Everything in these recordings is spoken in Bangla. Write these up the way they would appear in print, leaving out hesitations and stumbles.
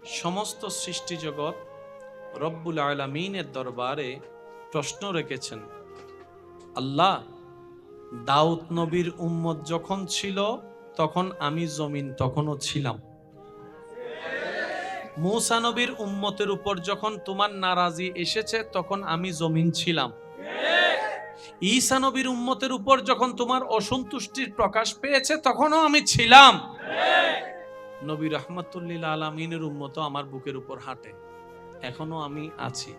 সমস্ত সৃষ্টি জগৎ রব্বুল আলামিনের দরবারে প্রশ্ন রেখেছেন, আল্লাহ, দাউদ নবীর উম্মত যখন ছিল তখন আমি জমিন তখনও ছিলাম। মূসা নবীর উম্মতের উপর যখন তোমার নারাজি এসেছে তখন আমি জমিন ছিলাম। ঈসা নবীর উম্মতের উপর যখন তোমার অসন্তুষ্টির প্রকাশ পেয়েছে তখনও আমি ছিলাম। নবী রাহমাতুল লিল আলামিনের উম্মত আমার বুকের উপর হাঁটে, এখনো আমি আছি।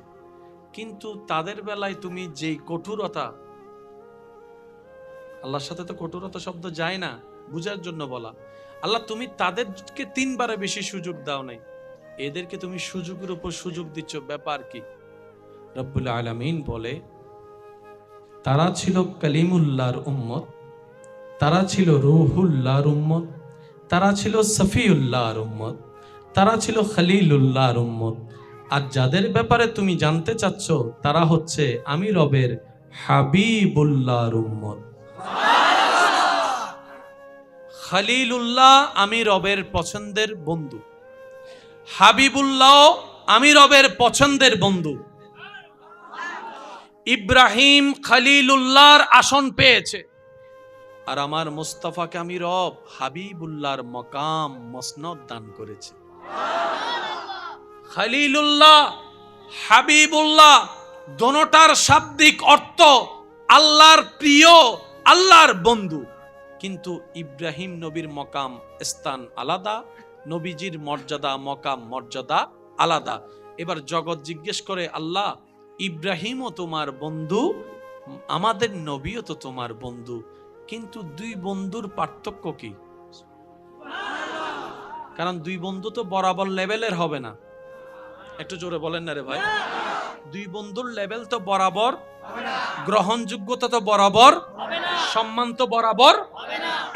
কিন্তু তাদের বেলায় তুমি যেই কঠোরতা, আল্লাহর সাথে তো কঠোরতা শব্দ যায় না, বুঝার জন্য বলা। আল্লাহ, তুমি তাদেরকে 3 বারে বেশি সুযোগ দাও নাই, এদেরকে তুমি সুযোগের উপর সুযোগ দিচ্ছ, ব্যাপার কি? রব্বুল আলামিন বলে, তারা ছিল কালিমুল্লাহর উম্মত, তারা ছিল রূহুল্লাহর উম্মত, তারা ছিল সফিউল্লাহর উম্মত, তারা ছিল খলিলুল্লাহর উম্মত। আর যাদের ব্যাপারে তুমি জানতে চাচ্ছ তারা হচ্ছে আমি রবের হাবিবুল্লাহর উম্মত। খলিলুল্লাহ আমি রবের পছন্দের বন্ধু, হাবিবুল্লাহ আমি রবের পছন্দের বন্ধু। ইব্রাহিম খলিলুল্লাহর আসন পেয়েছে, আর আমার মুস্তাফাকে আমি রব হাবিবুল্লাহর মকাম মসনদ দান করেছে। খলিলুল্লাহ, হাবিবুল্লাহ দোনোটার শাব্দিক অর্থ আল্লাহর প্রিয়, আল্লাহর বন্ধু। কিন্তু ইব্রাহিম নবীর মকাম স্থান আলাদা, নবীজির মর্যাদা মকাম মর্যাদা আলাদা। এবার জগৎ জিজ্ঞেস করে, আল্লাহ, ইব্রাহিমও তোমার বন্ধু, আমাদের নবীও তো তোমার বন্ধু, কিন্তু 2 বন্ধুর পার্থক্য কি? কারণ 2 বন্ধু তো বরাবর লেভেলের হবে না। একটু জোরে বলেন না রে ভাই। 2 বন্ধুর লেভেল তো বরাবর, গ্রহণযোগ্যতা তো বরাবর, সম্মান তো বরাবর।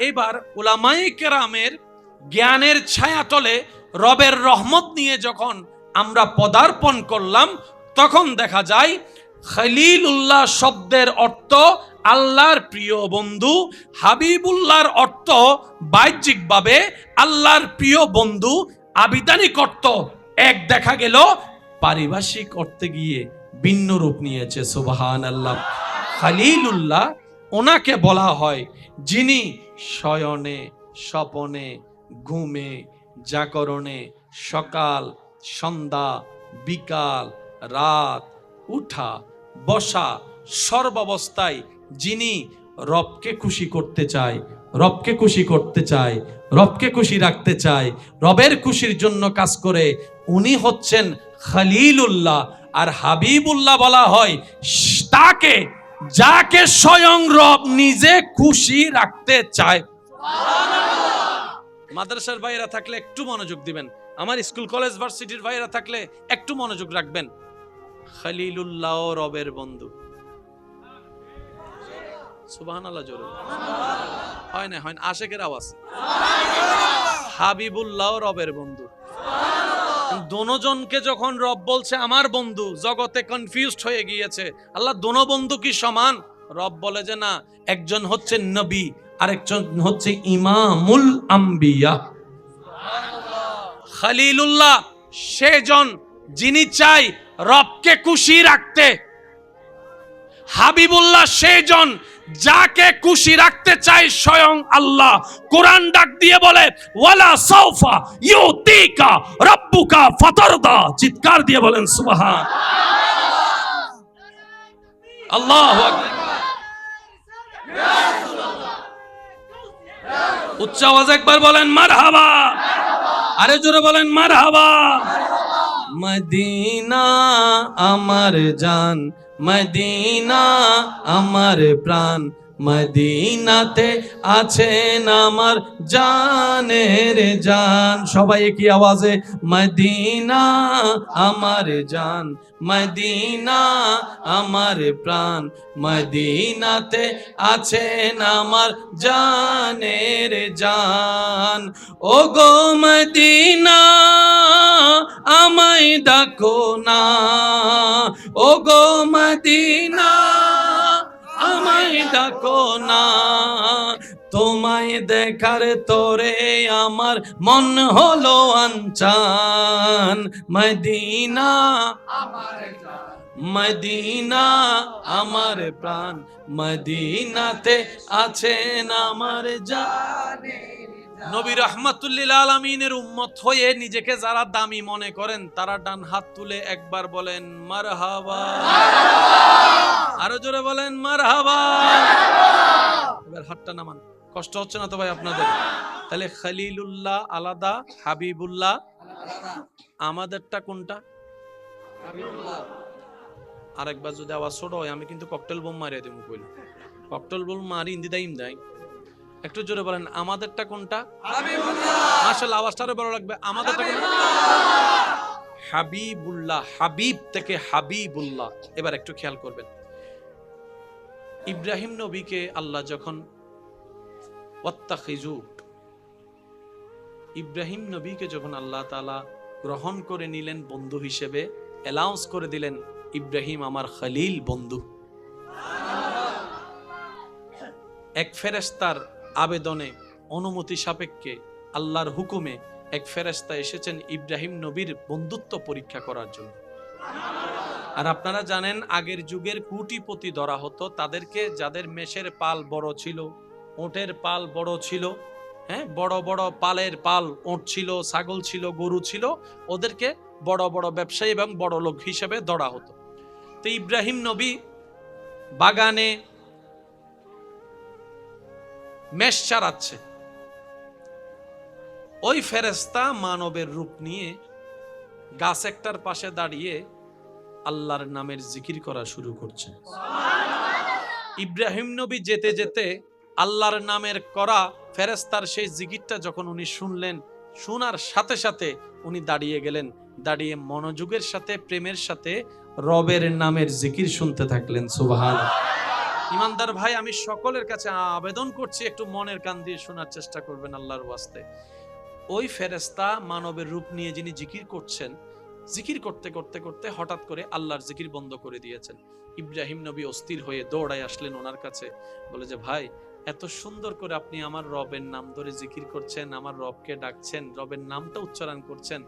এবার উলামায়ে কেরামের জ্ঞানের ছায়াতলে রবের রহমত নিয়ে যখন আমরা পদার্পণ করলাম, তখন দেখা যায় খলিলুল্লাহ শব্দের অর্থ আল্লাহর প্রিয় বন্ধু, হাবিবুল্লাহর অর্থ বাহ্যিকভাবে আল্লাহর প্রিয় বন্ধু, আবিধানিক অর্থ এক দেখা গেল, পারিভাষিক অর্থে গিয়ে ভিন্ন রূপ নিয়েছে। সুবহানাল্লাহ। খলিলুল্লাহ ওনাকে বলা হয় যিনি শয়নে, স্বপনে, ঘুমে, জাগরণে, সকাল, সন্ধ্যা, বিকাল, রাত, উঠা, বসা, সর্বাবস্থায় যিনি রবকে খুশি করতে চায়, রবকে খুশি করতে চায়, রবকে খুশি রাখতে চায়, রবের খুশির জন্য কাজ করে, উনি হচ্ছেন খলিলুল্লাহ। আর হাবিবুল্লাহ বলা হয় তাকে যাকে স্বয়ং রব নিজে খুশি রাখতে চায়। মাদ্রাসার ভাইরা থাকলে একটু মনোযোগ দিবেন, আমার স্কুল কলেজ ভার্সিটির ভাইরা থাকলে একটু মনোযোগ রাখবেন। খলিলুল্লাহ রবের বন্ধু। সুবহানাল্লাহ জোরে হয় না, হয় না, আশেকের আওয়াজ। হাবিবুল্লাহ রবের বন্ধু। দোনোজনকে যখন রব বলছে আমার বন্ধু, জগতে কনফিউজড হয়ে গিয়েছে, আল্লাহ দোনো বন্ধু কি সমান? রব বলে যে না, একজন হচ্ছে নবী আর একজন হচ্ছে ইমামুল আম্বিয়া। খলিলুল্লাহ সেজন যিনি চাই রবকে খুশি রাখতে, হাবিবুল্লাহ সেজন যাকে খুশি রাখতে চাই স্বয়ং আল্লাহ। কোরআন ডাক দিয়ে বলে, ওয়ালা সাউফা ইউতিকা রাব্বুকা ফাতারদা। চিৎকার দিয়ে বলেন সুবহান আল্লাহু আকবার। উচ্চ আওয়াজে একবার বলেন মারহাবা, আরে জোরে বলেন মারহাবা। মদিনা আমার জান, মদিনা আমার প্রাণ, মদিনাতে আছেন আমার জানের জান। সবাই কি আওয়াজে মদিনা আমার জান, মদিনা আমার প্রাণ, মদিনাতে আছেন আমার জানের জান। ও গো মদিনা আমায় ডাকো না, ও গো মদিনা আমায় ডাকো না, তোমায় দেখার তোরে আমার মন হলো আনচান, মদিনা মদিনা আমার প্রাণ, মদিনাতে আছেন আমার জান। নবী রাহমাতুল্লিল আলামিনের উম্মত হয়ে নিজেকে যারা দামি মনে করেন তারা ডান হাত তুলে একবার বলেন মারহাবা, আরো জোরে বলেন মারহাবা। এবার হাতটা নামান, কষ্ট হচ্ছে না তো ভাই আপনাদের? তাহলে খলিলুল্লাহ আলাদা, হাবিবুল্লাহ আমাদেরটা কোনটা? আরেকবার যদি আওয়াজ ছোট হয় আমি কিন্তু ককটেল বোম মারিয়ে দেবো, কইল ককটেল বোম মারি ইন্দি দাইম দেয়। একটু জোরে বলেন আমাদেরটা কোনটা? মাশাআল্লাহ, আওয়াজটা আরো বড় লাগবে। আমাদেরটা কোনটা? হাবিবুল্লাহ, হাবিব থেকে হাবিবুল্লাহ। এবার একটু খেয়াল করবেন, ইব্রাহিম নবীকে আল্লাহ যখন ওয়াত্তাখিজু, ইব্রাহিম নবীকে যখন আল্লাহ তাআলা গ্রহণ করে নিলেন বন্ধু হিসেবে, অ্যালাউন্স করে দিলেন ইব্রাহিম আমার খলিল বন্ধু। এক ফেরেশতার আবেদনে, অনুমতি সাপেক্ষে, আল্লাহর হুকুমে এক ফেরেশতা এসেছেন ইব্রাহিম নবীর বন্ধুত্ব পরীক্ষা করার জন্য। আর আপনারা জানেন আগের যুগের কোটিপতি ধরা হতো তাদেরকে, যাদের মেষের পাল বড় ছিল, ওটের পাল বড় ছিল, হ্যাঁ বড় বড় পালের পাল ওট ছিল, ছাগল ছিল, গরু ছিল, ওদেরকে বড় বড় ব্যবসায়ী এবং বড় লোক হিসেবে ধরা হতো। তো ইব্রাহিম নবী বাগানে মেষ চারাচ্ছে, ওই ফেরেশতা মানবের রূপ নিয়ে গাছ একটার পাশে দাঁড়িয়ে আল্লাহর নামের জিকির করা শুরু করছে। ইব্রাহিম নবী যেতে যেতে আল্লাহর নামের করা ফেরেশতার সেই জিকিরটা যখন উনি শুনলেন, শোনার সাথে সাথে উনি দাঁড়িয়ে গেলেন, দাঁড়িয়ে মনোযোগের সাথে, প্রেমের সাথে রবের নামের জিকির শুনতে থাকলেন। সুবহানাল্লাহ। ইমানদার ভাই, আমি সকলের কাছে আবেদন করছি একটু মনের কান দিয়ে শোনার চেষ্টা করবেন আল্লাহর ওয়াস্তে। ওই ফেরেশতা মানবের রূপ নিয়ে যিনি জিকির করছেন, জিকির করতে করতে করতে হঠাৎ করে আল্লাহর জিকির বন্ধ করে দিয়েছেন। ইব্রাহিম নবী অস্থির হয়ে দৌড়ায় আসলেন ওনার কাছে, বলে যে ভাই এত সুন্দর করে আপনি আমার রবের নাম ধরে জিকির করছেন, আমার রবকে ডাকছেন, রবের নামটা উচ্চারণ করছেন,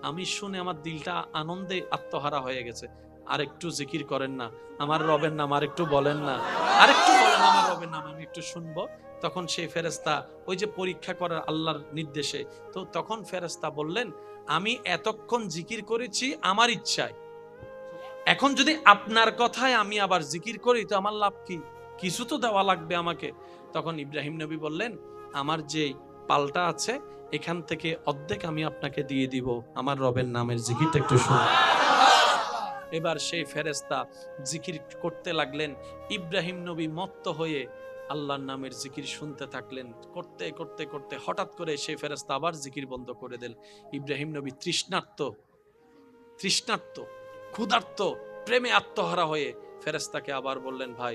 আমি শুনে আমার দিলটা আনন্দে আত্মহারা হয়ে গেছে। আরেকটু জিকির করেন না, আমার রবের নাম আরেকটু বলেন না, আরেকটু বলেন আমার রবের নাম, আমি একটু শুনবো। তখন সেই ফেরেশতা ওই যে পরীক্ষা করার আল্লাহর নির্দেশে, তো তখন ফেরেশতা বললেন আমি এতক্ষণ জিকির করেছি আমার ইচ্ছায়, এখন যদি আপনার কথায় আমি আবার জিকির করি তো আমার লাভ কি? কিছু তো দেওয়া লাগবে আমাকে। তখন ইব্রাহিম নবী বললেন আমার যে পালটা আছে এখান থেকে অর্ধেক আমি আপনাকে দিয়ে দিব, আমার রবের নামের জিকিরটা একটু শুনুন। এবার সেই ফেরেশতা জিকির করতে লাগলেন, ইব্রাহিম নবী মত্ত হয়ে আল্লাহর নামের জিকির শুনতে থাকলেন। করতে করতে করতে হঠাৎ করে সেই ফেরেশতা আবার জিকির বন্ধ করে দিল। ইব্রাহিম নবী তৃষ্ণার্ত, ক্ষুধার্ত, প্রেমে আত্মহারা হয়ে ফেরেশতাকে আবার বললেন ভাই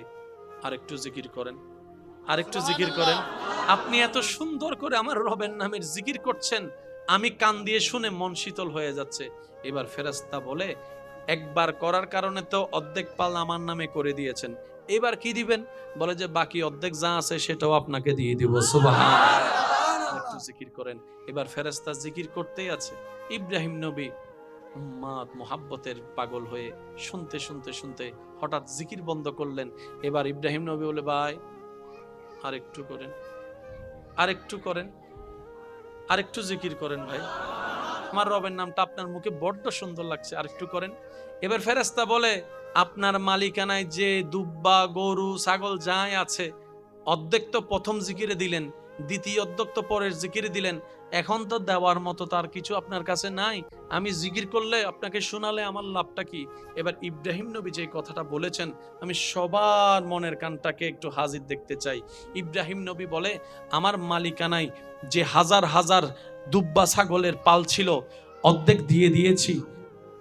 আরেকটু জিকির করেন, আরেকটু জিকির করেন। আপনি এত সুন্দর করে আমার রবের নামের জিকির করছেন, আমি কান দিয়ে শুনে মন শীতল হয়ে যাচ্ছে। এবার ফেরেশতা বলে একবার করার কারণে তো অর্ধেক পাল আমার নামে করে দিয়েছেন, এবার কি দিবেন? বলে যে বাকি অর্ধেক যা আছে সেটাও আপনাকে দিয়ে দিব। সুবহানাল্লাহ। একটু জিকির করেন। এবার ফেরেশতা জিকির করতেই আছে, ইব্রাহিম নবী মোহাব্বতের পাগল হয়ে শুনতে শুনতে শুনতে হঠাৎ জিকির বন্ধ করলেন। এবার ইব্রাহিম নবী বলে ভাই আরেকটু করেন, আরেকটু করেন, আরেকটু জিকির করেন ভাই, আমার রবের নামটা আপনার মুখে বড্ড সুন্দর লাগছে, আরেকটু করেন। এবার ফেরেশতা বলে আপনার মালিকানায় যে দুব্বা, গরু, ছাগল যাই আছে অর্ধেক তো প্রথম জিকিরে দিলেন, দ্বিতীয় অর্ধেক তো পরের জিকিরে দিলেন, এখন তো দেওয়ার মতো তার কিছু আপনার কাছে নাই, আমি জিকির করলে আপনাকে শোনালে আমার লাভটা কি? এবার ইব্রাহিম নবী যে কথাটা বলেছেন আমি সবার মনের কানটাকে একটু হাজির দেখতে চাই। ইব্রাহিম নবী বলে আমার মালিকানায় যে হাজার হাজার দুব্বা ছাগলের পাল ছিল অর্ধেক দিয়ে দিয়েছি,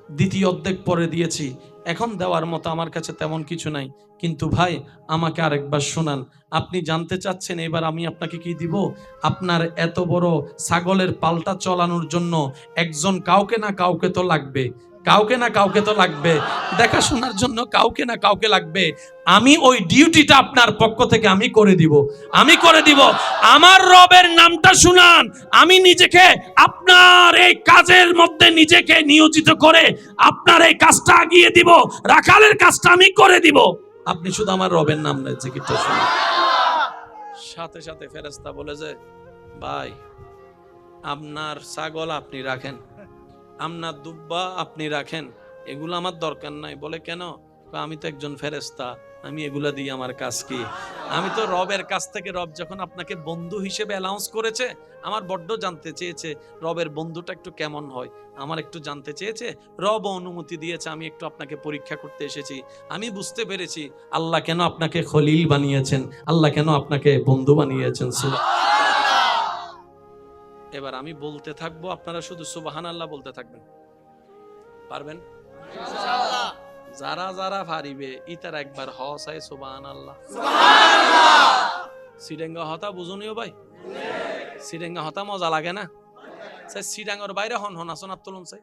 দ্বিতীয় অর্ধেক পরে দিয়েছি, এখন দেওয়ার মতো আমার কাছে তেমন কিছু নাই, কিন্তু ভাই আমাকে আরেকবার শোনান, আপনি জানতে চাচ্ছেন এবার আমি আপনাকে কি দিব? আপনার এত বড় ছাগলের পালটা চালানোর জন্য একজন কাউকে না কাউকে তো লাগবে, কাউকে না কাউকে তো লাগবে, দেখাশোনার জন্য কাউকে না কাউকে লাগবে। আমি ওই ডিউটিটা আপনার পক্ষ থেকে আমি করে দিব। আমার রবের নামটা শুনান, আমি নিজেকে আপনার এই কাজের মধ্যে নিজেকে নিয়োজিত করে আপনার এই কাজটা এগিয়ে দিব, রাখালের কাজটা আমি করে দিব। আপনি শুধু আমার রবের নাম জিকিরটা শুনুন। সাথে সাথে ফেরেশতা বলে যে, ভাই আপনার ছাগল আপনি রাখেন, আপনার দুব্বা আপনি রাখেন, এগুলো আমার দরকার নাই। বলে কেন? আমি তো একজন ফেরেশতা, আমি এগুলা দিয়ে আমার কাজ কি? আমি তো রবের কাছ থেকে, রব যখন আপনাকে বন্ধু হিসেবে অ্যালাউন্স করেছে, আমার বড্ড জানতে চেয়েছে রবের বন্ধুটা একটু কেমন হয়, আমার একটু জানতে চেয়েছে, রব অনুমতি দিয়েছে, আমি একটু আপনাকে পরীক্ষা করতে এসেছি। আমি বুঝতে পেরেছি আল্লাহ কেন আপনাকে খলিল বানিয়েছেন, আল্লাহ কেন আপনাকে বন্ধু বানিয়েছেন। এবার আমি বলতে থাকবো, আপনারা শুধু সুবহানাল্লাহ বলতে থাকবেন। পারবেন? ইনশাআল্লাহ। যারা যারা পারিবে ইতার একবার হসায় সুবহানাল্লাহ। সুবহানাল্লাহ। সিডেঙ্গা হতা বুঝুনিও ভাই? সিডেঙ্গা হতা মজা লাগে না? সে সিডাঙ্গর বাইরে হন হন আসন আর তুলুন চাই।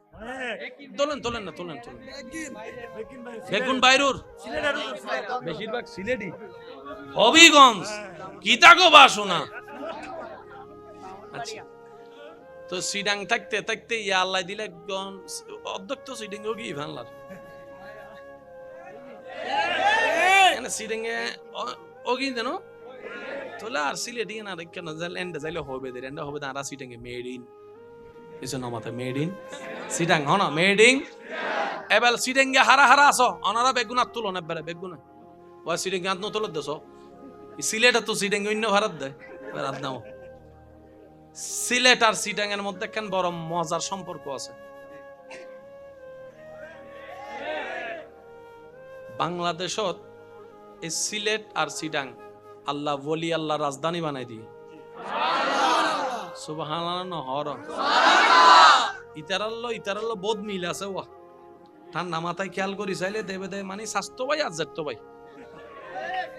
তোলেন না। বেগুন বাইরুর বেশিরভাগ সিলেটি, হবিগঞ্জ, কিতাগো বাসনা। আচ্ছা, তো সিডাং থাকতে থাকতে ইয়া আল্লাহ দিলে একজন অধ্যক্ষ সিডিং ও কি ভানলার এনে সিডিং এ ও কি জানো তোলা আর সিলেটি না কেন এন্ড যাইলে হবে দে এন্ড হবে তারা সিডিং এ মেড ইন এসো না মাথা মেড ইন সিডাং হনা মেড ইন এবাল সিডিং এ হারা হারা আসো অনারা বেগুন আর তুলো না বেরে বেগুন ওয়া সিডিং এ আত্ম তুলো দেছো সিলেট তো সিডিং অন্য ভারত দেয় ভারত নাও। সিলেট আর সিটাং এর মধ্যে কেন বড় মজার সম্পর্ক আছে। বাংলাদেশত এই সিলেট আর সিটাং আল্লাহ ওলি আল্লাহ রাজধানী বানাই দিয়ে সুবহানাল্লাহ নহর ইতারাল্লো বহুত মিল আছে। ওয়া ঠান্ডা মাথায় খেয়াল করি চাইলে দেবে দেবে মানে স্বাস্থ্য ভাই আর যেত ভাই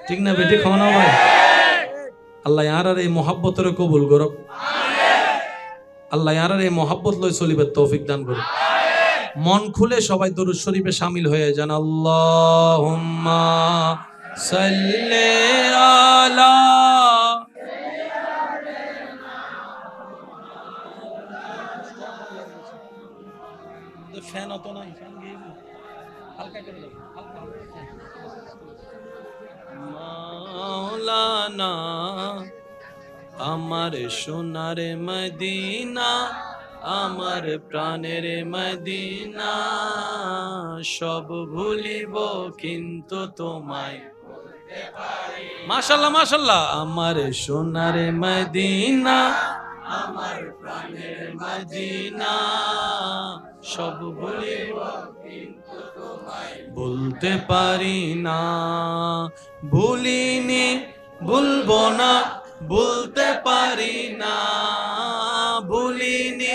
ঠিক না বেটি খাওয়ানো ভাই। আল্লাহ ইয়ার এই মহাব্বতের কবুল করুক। আল্লাহ ইয়ার এই মহাব্বত লই চলিবার তৌফিক দান করুক। মন খুলে সবাই দরুদ শরীফে শামিল হয়ে যান। আল্লাহুম্মা সাল্লি আলা ফ্যান অত নাই, ফ্যান দিয়ে হালকা করে দাও, হালকা মাওলানা আমার সোনার মদিনা, আমার প্রাণের মদিনা, সব ভুলিব কিন্তু তোমায় মাশাআল্লাহ মাশাআল্লাহ। আমার সোনার মদিনা, আমার প্রাণের মদিনা, সব ভুলিব কিন্তু তোমায় ভুলতে পারি না। ভুলিনি ভুলবো না, ভুলতে পারি না, ভুলিনি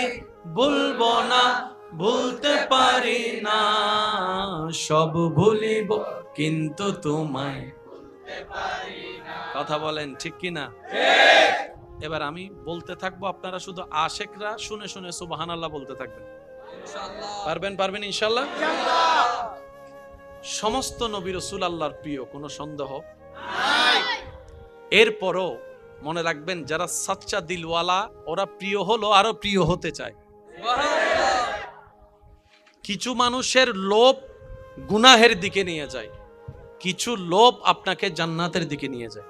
ভুলবো না, ভুলতে পারি না, সব ভুলিব কিন্তু তোমায় ভুলতে পারি না। কথা বলেন ঠিক কি না? এবার আমি বলতে থাকবো, আপনারা শুধু আশেকরা শুনে শুনে সুবহানাল্লাহ বলতে থাকবেন। পারবেন ইনশাআল্লাহ। সমস্ত নবী রাসূল আল্লাহর প্রিয়, কোনো সন্দেহ নাই। এরপরও মনে রাখবেন, যারা সাচ্চা দিলওয়ালা ওরা প্রিয় হলো আরো প্রিয় হতে চায়। কিছু মানুষের লোভ গুনাহের দিকে নিয়ে যায়, কিছু লোভ আপনাকে জান্নাতের দিকে নিয়ে যায়।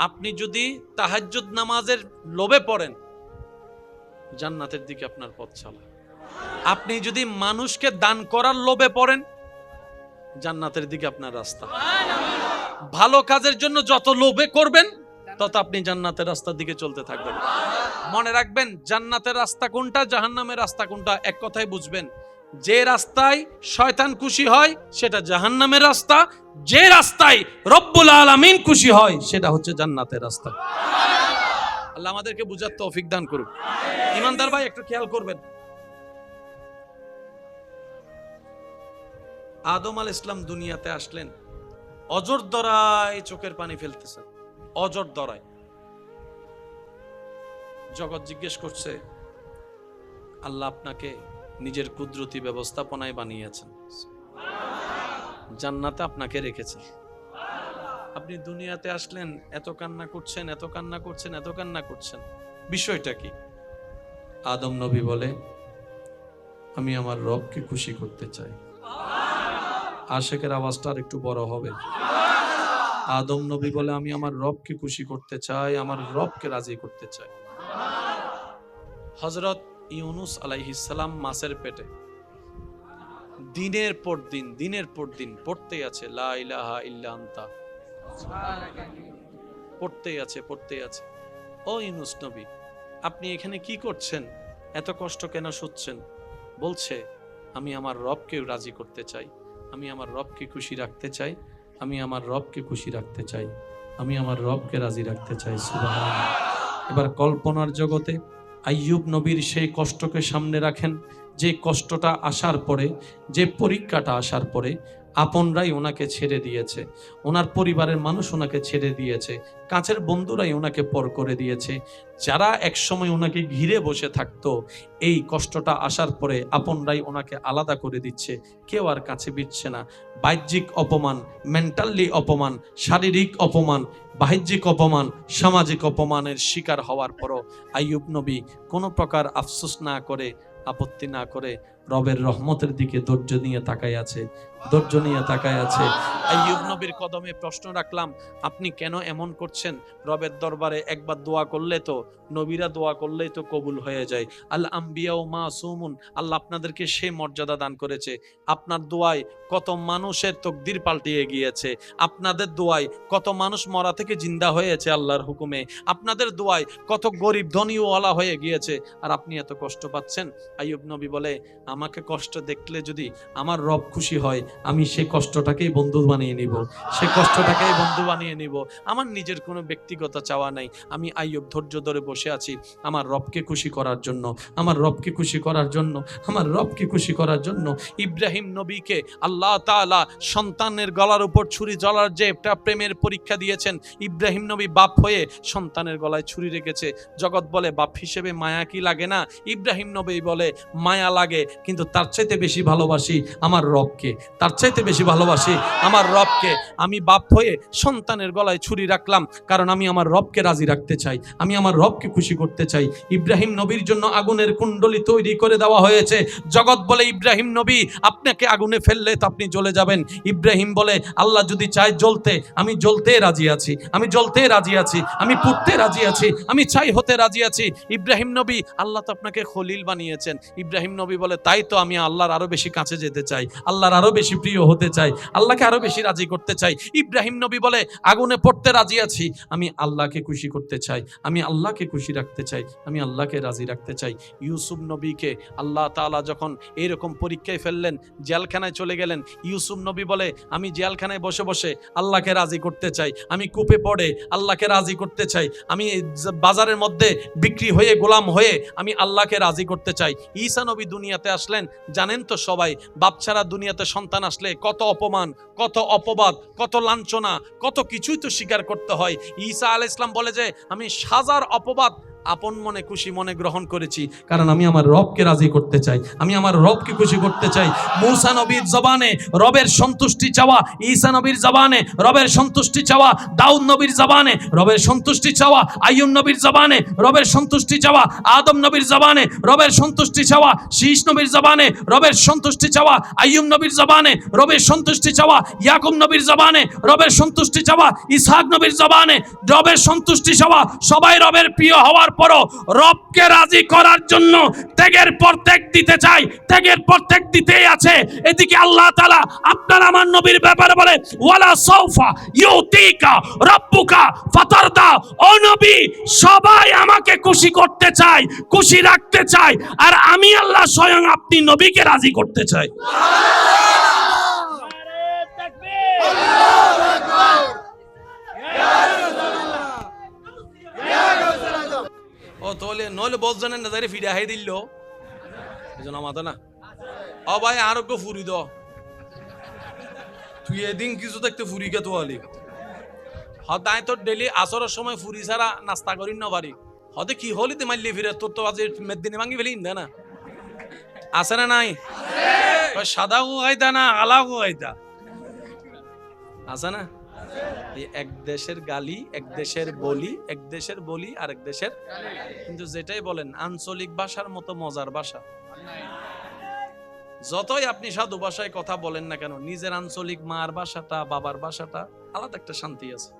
আপনি যদি তাহাজ্জুদ নামাজের লোভে পড়েন, জান্নাতের দিকে আপনার পথ চলা। আপনি যদি মানুষকে দান করার লোভে পড়েন, জান্নাতের দিকে আপনার রাস্তা। ভালো কাজের জন্য যত লোভে করবেন, তত আপনি জান্নাতের রাস্তার দিকে চলতে থাকবেন। মনে রাখবেন, জান্নাতের রাস্তা কোনটা, জাহান্নামের রাস্তা কোনটা, এক কথায় বুঝবেন। যে রাস্তায় শয়তান খুশি হয় সেটা জাহান্নামের রাস্তা, যে রাস্তায় রব্বুল আলামিন খুশি হয় সেটা হচ্ছে জান্নাতের রাস্তা। আল্লাহ আমাদেরকে বুঝার তৌফিক দান করুক। ইমানদার ভাই একটু খেয়াল করবেন, আদম আলাইহিস সালাম দুনিয়াতে আসলেন, অজর দরায় চোখের পানি ফেলতেছেন, অজর দরায়। জগৎ জিজ্ঞেস করছে, আল্লাহ আপনাকে নিজের কুদরতি ব্যবস্থাপনায় বানিয়েছেন, জান্নাতে আপনাকে রেখেছেন। আপনি দুনিয়াতে আসলেন, এত কান্না করছেন, এত কান্না করছেন, এত কান্না করছেন, বিষয়টা কি? আদম নবী বলে, আমি আমার রবকে খুশি করতে চাই। আশেকের আওয়াজটা আর একটু বড় হবে। আদম নবী বলে, আমি আমার রবকে খুশি করতে চাই, আমার রবকে রাজি করতে চাই। হযরত ইউনুস আলাইহিস সালাম মাছের পেটে দিনের পর দিন পড়তেই আছে লা ইলাহা ইল্লা আনতা, পড়তেই আছে। ও ইউনুস নবী, আপনি এখানে কি করছেন? এত কষ্ট কেন সচ্ছেন? বলছে, আমি আমার রবকে রাজি করতে চাই, আমি আমার রবকে খুশি রাখতে চাই, আমি আমার রবকে খুশি রাখতে চাই, আমি আমার রবকে রাজি রাখতে চাই। সুবহানাল্লাহ। এবার কল্পনার জগতে আইয়ুব নবীর সেই কষ্টকে সামনে রাখেন, যে কষ্টটা আসার পরে, যে পরীক্ষাটা আসার পরে আপনরাই ওনাকে ছেড়ে দিয়েছে, ওনার পরিবারের মানুষ ওনাকে ছেড়ে দিয়েছে, কাছের বন্ধুরাই ওনাকে পর করে দিয়েছে। যারা একসময় ওনাকে ঘিরে বসে থাকতো, এই কষ্টটা আসার পরে আপনরাই ওনাকে আলাদা করে দিচ্ছে, কেউ আর কাছে বিচ্ছে না। বাহ্যিক অপমান, মেন্টালি অপমান, শারীরিক অপমান, বাহ্যিক অপমান, সামাজিক অপমানের শিকার হওয়ার পরও আইয়ুব নবী কোনো প্রকার আফসোস না করে, আপত্তি না করে রবের রহমতের দিকে ধৈর্য নিয়ে তাকায় আছে। আইয়ুব নবীর কদমে প্রশ্ন রাখলাম, আপনি কেন এমন করছেন? রবের দরবারে একবার দোয়া করলে তো, নবীরা দোয়া করলেই তো কবুল হয়ে যায়। আল আম্বিয়া ও মাসুমুন, আল্লাহ আপনাদেরকে সেই মর্যাদা দান করেছে। আপনার দোয়ায় কত মানুষের তকদির পাল্টিয়ে গিয়েছে, আপনাদের দোয়ায় কত মানুষ মরা থেকে জিন্দা হয়েছে আল্লাহর হুকুমে, আপনাদের দোয়ায় কত গরিব ধনীওয়ালা হয়ে গিয়েছে, আর আপনি এত কষ্ট পাচ্ছেন। আইয়ুব নবী বলে, আমাকে কষ্ট দেখলে যদি আমার রব খুশি হয়, আমি সেই কষ্টটাকেই বন্ধু বানিয়ে নিব, আমার নিজের কোনো ব্যক্তিগত চাওয়া নাই। আমি আইয়ুব ধৈর্য ধরে বসে আছি আমার রবকে খুশি করার জন্য। ইব্রাহিম নবীকে আল্লাহ তাআলা সন্তানের গলার উপর ছুরি জ্বলার যে একটা প্রেমের পরীক্ষা দিয়েছেন, ইব্রাহিম নবী বাপ হয়ে সন্তানের গলায় ছুরি রেখেছে। জগৎ বলে বাপ হিসেবে মায়া কি লাগে না? ইব্রাহিম নবী বলে, মায়া লাগে, কিন্তু তার চাইতে বেশি ভালোবাসি আমার রবকে। আমি বাপ হয়ে সন্তানের গলায় ছুরি রাখলাম, কারণ আমি আমার রবকে রাজি রাখতে চাই, আমি আমার রবকে খুশি করতে চাই। ইব্রাহিম নবীর জন্য আগুনের কুণ্ডলী তৈরি করে দেওয়া হয়েছে। জগৎ বলে, ইব্রাহিম নবী আপনাকে আগুনে ফেললে তো আপনি জ্বলে যাবেন। ইব্রাহিম বলে, আল্লাহ যদি চায় জ্বলতে, আমি জ্বলতে রাজি আছি, আমি পুড়তে রাজি আছি, আমি চাই হতে রাজি আছি। ইব্রাহিম নবী, আল্লাহ তো আপনাকে খলিল বানিয়েছেন। ইব্রাহিম নবী বলে, তাই তো আমি আল্লাহর আরো বেশি কাছে যেতে চাই, আল্লাহর আরো বেশি প্রিয় হতে চাই, আল্লাহকে আরো বেশি রাজি করতে চাই। ইব্রাহিম নবী বলে, আগুনে পড়তে রাজি আছি, আমি আল্লাহকে খুশি করতে চাই, আমি আল্লাহকে খুশি রাখতে চাই, আমি আল্লাহকে রাজি রাখতে চাই। ইউসুফ নবীকে আল্লাহ তাআলা যখন এইরকম পরীক্ষায় ফেললেন, জেলখানায় চলে গেলেন, ইউসুফ নবী বলে, আমি জেলখানায় বসে বসে আল্লাহকে রাজি করতে চাই, আমি কূপে পড়ে আল্লাহকে রাজি করতে চাই, আমি বাজারের মধ্যে বিক্রি হয়ে গোলাম হয়ে আমি আল্লাহকে রাজি করতে চাই। ঈসা নবী দুনিয়াতে আসলেন, জানেন তো সবাই, বাপ ছাড়া দুনিয়াতে সন্তান আসলে কত অপমান, কত অপবাদ, কত লাঞ্ছনা, কত কিছুই তো স্বীকার করতে হয়। ঈসা আলাইহিস সালাম বলে যে, আমি হাজার অপবাদ আপন মনে খুশি মনে গ্রহণ করেছি, কারণ আমি আমার রবকে রাজি করতে চাই, আমি আমার রবকে খুশি করতে চাই। মূসা নবীর জবানে রবের সন্তুষ্টি চাওয়া, ঈসা নবীর জবানে রবের সন্তুষ্টি চাওয়া, দাউদ নবীর জবানে রবের সন্তুষ্টি চাওয়া, আইয়ুব নবীর জবানে রবের সন্তুষ্টি চাওয়া, আদম নবীর জবানে রবের সন্তুষ্টি চাওয়া, শীষ নবীর জবানে রবের সন্তুষ্টি চাওয়া, আইয়ুব নবীর জবানে রবের সন্তুষ্টি চাওয়া, ইয়াকুব নবীর জবানে রবের সন্তুষ্টি চাওয়া, ইসহাক নবীর জবানে রবের সন্তুষ্টি চাওয়া। সবাই রবের প্রিয় হওয়ার পরও রবকে রাজি করার জন্য ত্যাগের পর ত্যাগ দিতে চাই, ত্যাগের পর ত্যাগ দিতেই আছে। এদিকে আল্লাহ তাআলা আপনার আমার নবীর ব্যাপারে বলে, ওয়ালা সাউফা ইউতিকা রাব্বুকা ফাতারদা। ও নবী, সবাই আমাকে খুশি করতে চায়, খুশি রাখতে চায়, আর আমি আল্লাহ স্বয়ং আপনি নবীকে রাজি করতে চাই। ও তোলে নইলে বলছেন না যারে ফিরে হাই দিল এজন আমাদের না। ও ভাই আরোগ্য ফুরি দ তুই এদিন কিছু দেখতে ফুরি কে তোয়ালি হদায় তোর ডেলি আসরের সময় ফুরি ছাড়া নাস্তা করি না পারি হতে কি হলি তে মারলি ফিরে তোর তো আজ মেদিনে ভাঙি ফেলি না। আছে না নাই? সাদা গুয়াইতা না আলা গুয়াইতা আছে না? এই এক দেশের গালি, এক দেশের বলি, এক দেশের বলি আর এক দেশের, কিন্তু যেটাই বলেন আঞ্চলিক ভাষার মতো মজার ভাষা যতই আপনি সাধু ভাষায় কথা বলেন না কেন, নিজের আঞ্চলিক মার ভাষাটা, বাবার ভাষাটা আলাদা একটা শান্তি আছে।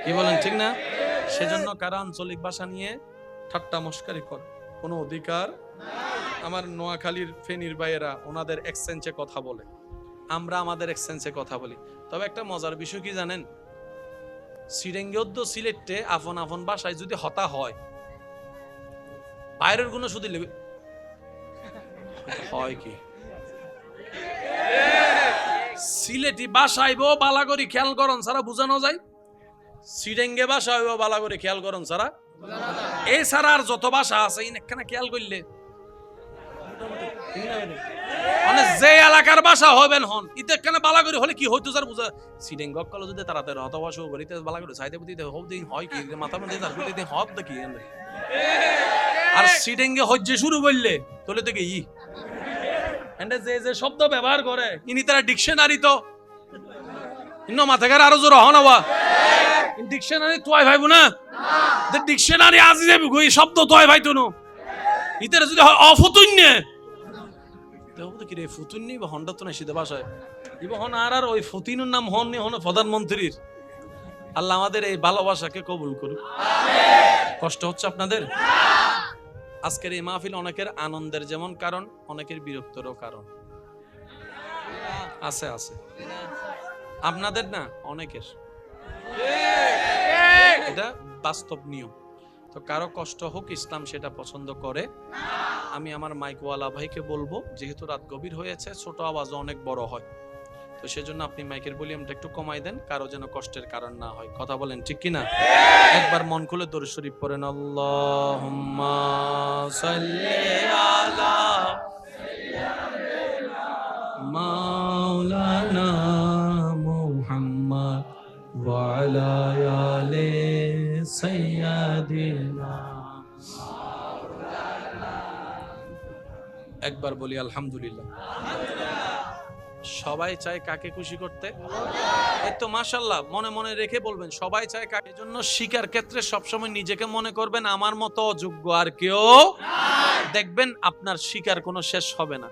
কি বলেন, ঠিক না? সেজন্য কারা আঞ্চলিক ভাষা নিয়ে ঠাট্টা মস্কারি করে কোনো অধিকার। আমার নোয়াখালীর ফেনীর ভাইয়েরা ওনাদের এক্সচেঞ্জে কথা বলে, আমরা আমাদের এক্সচেঞ্জে কথা বলি। তবে একটা মজার বিষয় কি জানেন, সিরেঙ্গিয়দ্দ সিলেটে আপন আপন ভাষায় যদি হতা হয়, বাইরের গুণ শুধু হয় কি সিলেটি ভাষাইব বালাগরি খেয়াল করন সারা বুঝানো যায়, সিরেঙ্গে ভাষা হইব বালাগরি খেয়াল করন সারা, এই ছাড়া আর যত ভাষা আছে ইনেকখানা খেয়াল করলে মানে যে এলাকার ভাষা হবেন হন ইতে কেন বালাগরি হলে কি হইতো স্যার বুঝা, সিরেঙ্গ কল যদি তাড়াতাড়ি হত ভাষা করিতে বালাগরি চাইতে বুঝিতে হোক দিন হয় কি মাথার মধ্যে তার বুঝিতে হব দেখি, আর সিরেঙ্গে হজ্জে শুরু করলে তোলে থেকে যে যে শব্দ ব্যবহার করে ইনি তারা ডিকশনারি তো ইন্ন মাথাকার আরো জোর হন হওয়া ডিকশনারি তোয় ভাইবো না, ডিকশনারি আজি যাবি গই শব্দ তোয় ভাই তো ইতারে যদি অফতুন্য দেবো কি রে ফুতুন্নি বা হন্ডা তো না শীতে ভাষায় ইব হন আর ওই ফতিনুর নাম হন নি হন প্রধানমন্ত্রীর। আল্লাহ আমাদের এই ভালোবাসাকে কবুল করুক। কষ্ট হচ্ছে আপনাদের? আজকের এই মাহফিল অনেকের আনন্দের যেমন কারণ, অনেকের বিরক্তরও কারণ আছে আছে আপনাদের না অনেকের, এটা বাস্তব নিয়ম। তো কারো কষ্ট হোক, ইসলাম সেটা পছন্দ করে। আমি আমার মাইকওয়ালা ভাইকে বলবো, যেহেতু রাত গভীর হয়েছে, ছোট আওয়াজও অনেক বড় হয়, তো সেজন্য আপনি মাইকের ভলিউমটা একটু কমাই দেন, কারো যেন কষ্টের কারণ না হয়। কথা বলেন ঠিক কিনা? একবার মন খুলে দরুদ শরীফ পড়েন, আল্লাহুম্মা সাল্লি আলা মাওলানা মুহাম্মদ ওয়া আলা আলি সাইয়্যিদিনা। একবার বলি আলহামদুলিল্লাহ। সবাই চায় কাকে খুশি করতে? এই তো মাশাআল্লাহ, মনে মনে রেখে বলবেন সবাই চায় কাকে। এজন্য শিকার ক্ষেত্রে সবসময় নিজেকে মনে করবেন আমার মতো অযোগ্য আর কেউ, দেখবেন আপনার শিকার কোনো শেষ হবে না।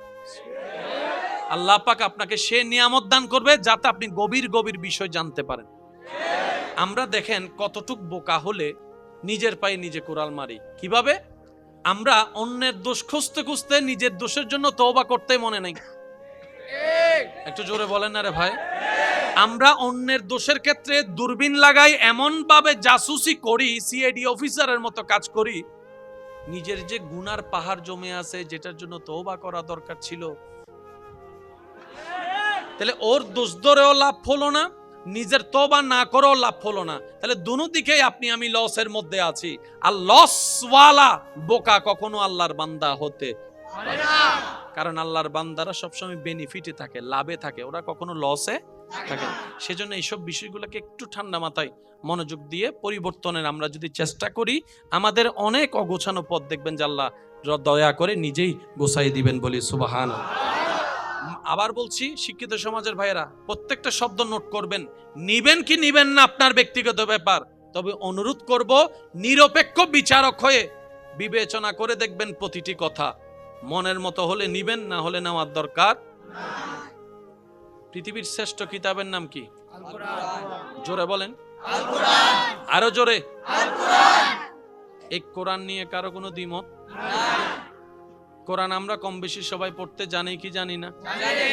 আল্লাহ পাক আপনাকে সে নিয়ামত দান করবে যাতে আপনি গভীর গভীর বিষয় জানতে পারেন। আমরা দেখেন কতটুক বোকা হলে নিজের পায়ে নিজে কুড়াল মারি। কিভাবে? আমরা অন্যের দোষ খুঁজতে খুঁজতে নিজের দোষের জন্য তওবা করতে মনে নাই। একটু জোরে বলেন না রে ভাই। আমরা অন্যের দোষের ক্ষেত্রে দূরবীন লাগাই, এমন ভাবে জাসুসি করি, সিআইডি অফিসারের মতো কাজ করি, নিজের যে গুনার পাহাড় জমে আছে যেটার জন্য তওবা করা দরকার ছিল, তাহলে ওর দোষ ধরেও লাভ হলো না, নিজের তওবা না করেও লাভ হলো না। তাহলে দুনো দিকেই আপনি আমি লসের মধ্যে আছি। আর লসওয়ালা বোকা কখনো আল্লাহর বান্দা হতে পারে না, কারণ আল্লাহর বান্দারা সবসময় বেনিফিটে থাকে, লাভে থাকে, ওরা কখনো লসে থাকে। সেজন্য এইসব বিষয়গুলোকে একটু ঠান্ডা মাথায় মনোযোগ দিয়ে পরিবর্তনের আমরা যদি চেষ্টা করি, আমাদের অনেক অগোছানো পথ দেখবেন যে আল্লাহ দয়া করে নিজেই গোছাই দিবেন। বলি সুবহানাল্লাহ। আবার বলছি, শিক্ষিত সমাজের ভাইয়েরা প্রত্যেকটা শব্দ নোট করবেন, নিবেন কি নিবেন না আপনার ব্যক্তিগত ব্যাপার। তবে অনুরোধ করব, নিরপেক্ষ বিচারক হয়ে বিবেচনা করে দেখবেন প্রতিটি কথা। মনের মতো হলে নিবেন, না হলে নেওয়ার দরকার। পৃথিবীর শ্রেষ্ঠ কিতাবের নাম কি? আল কোরআন। জোরে বলেন আল কোরআন। আরো জোরে আল কোরআন। এই কোরআন নিয়ে কারো কোনো দ্বিমত নাই? কোরআন আমরা কম বেশি সবাই পড়তে জানি কি জানি না? জানি।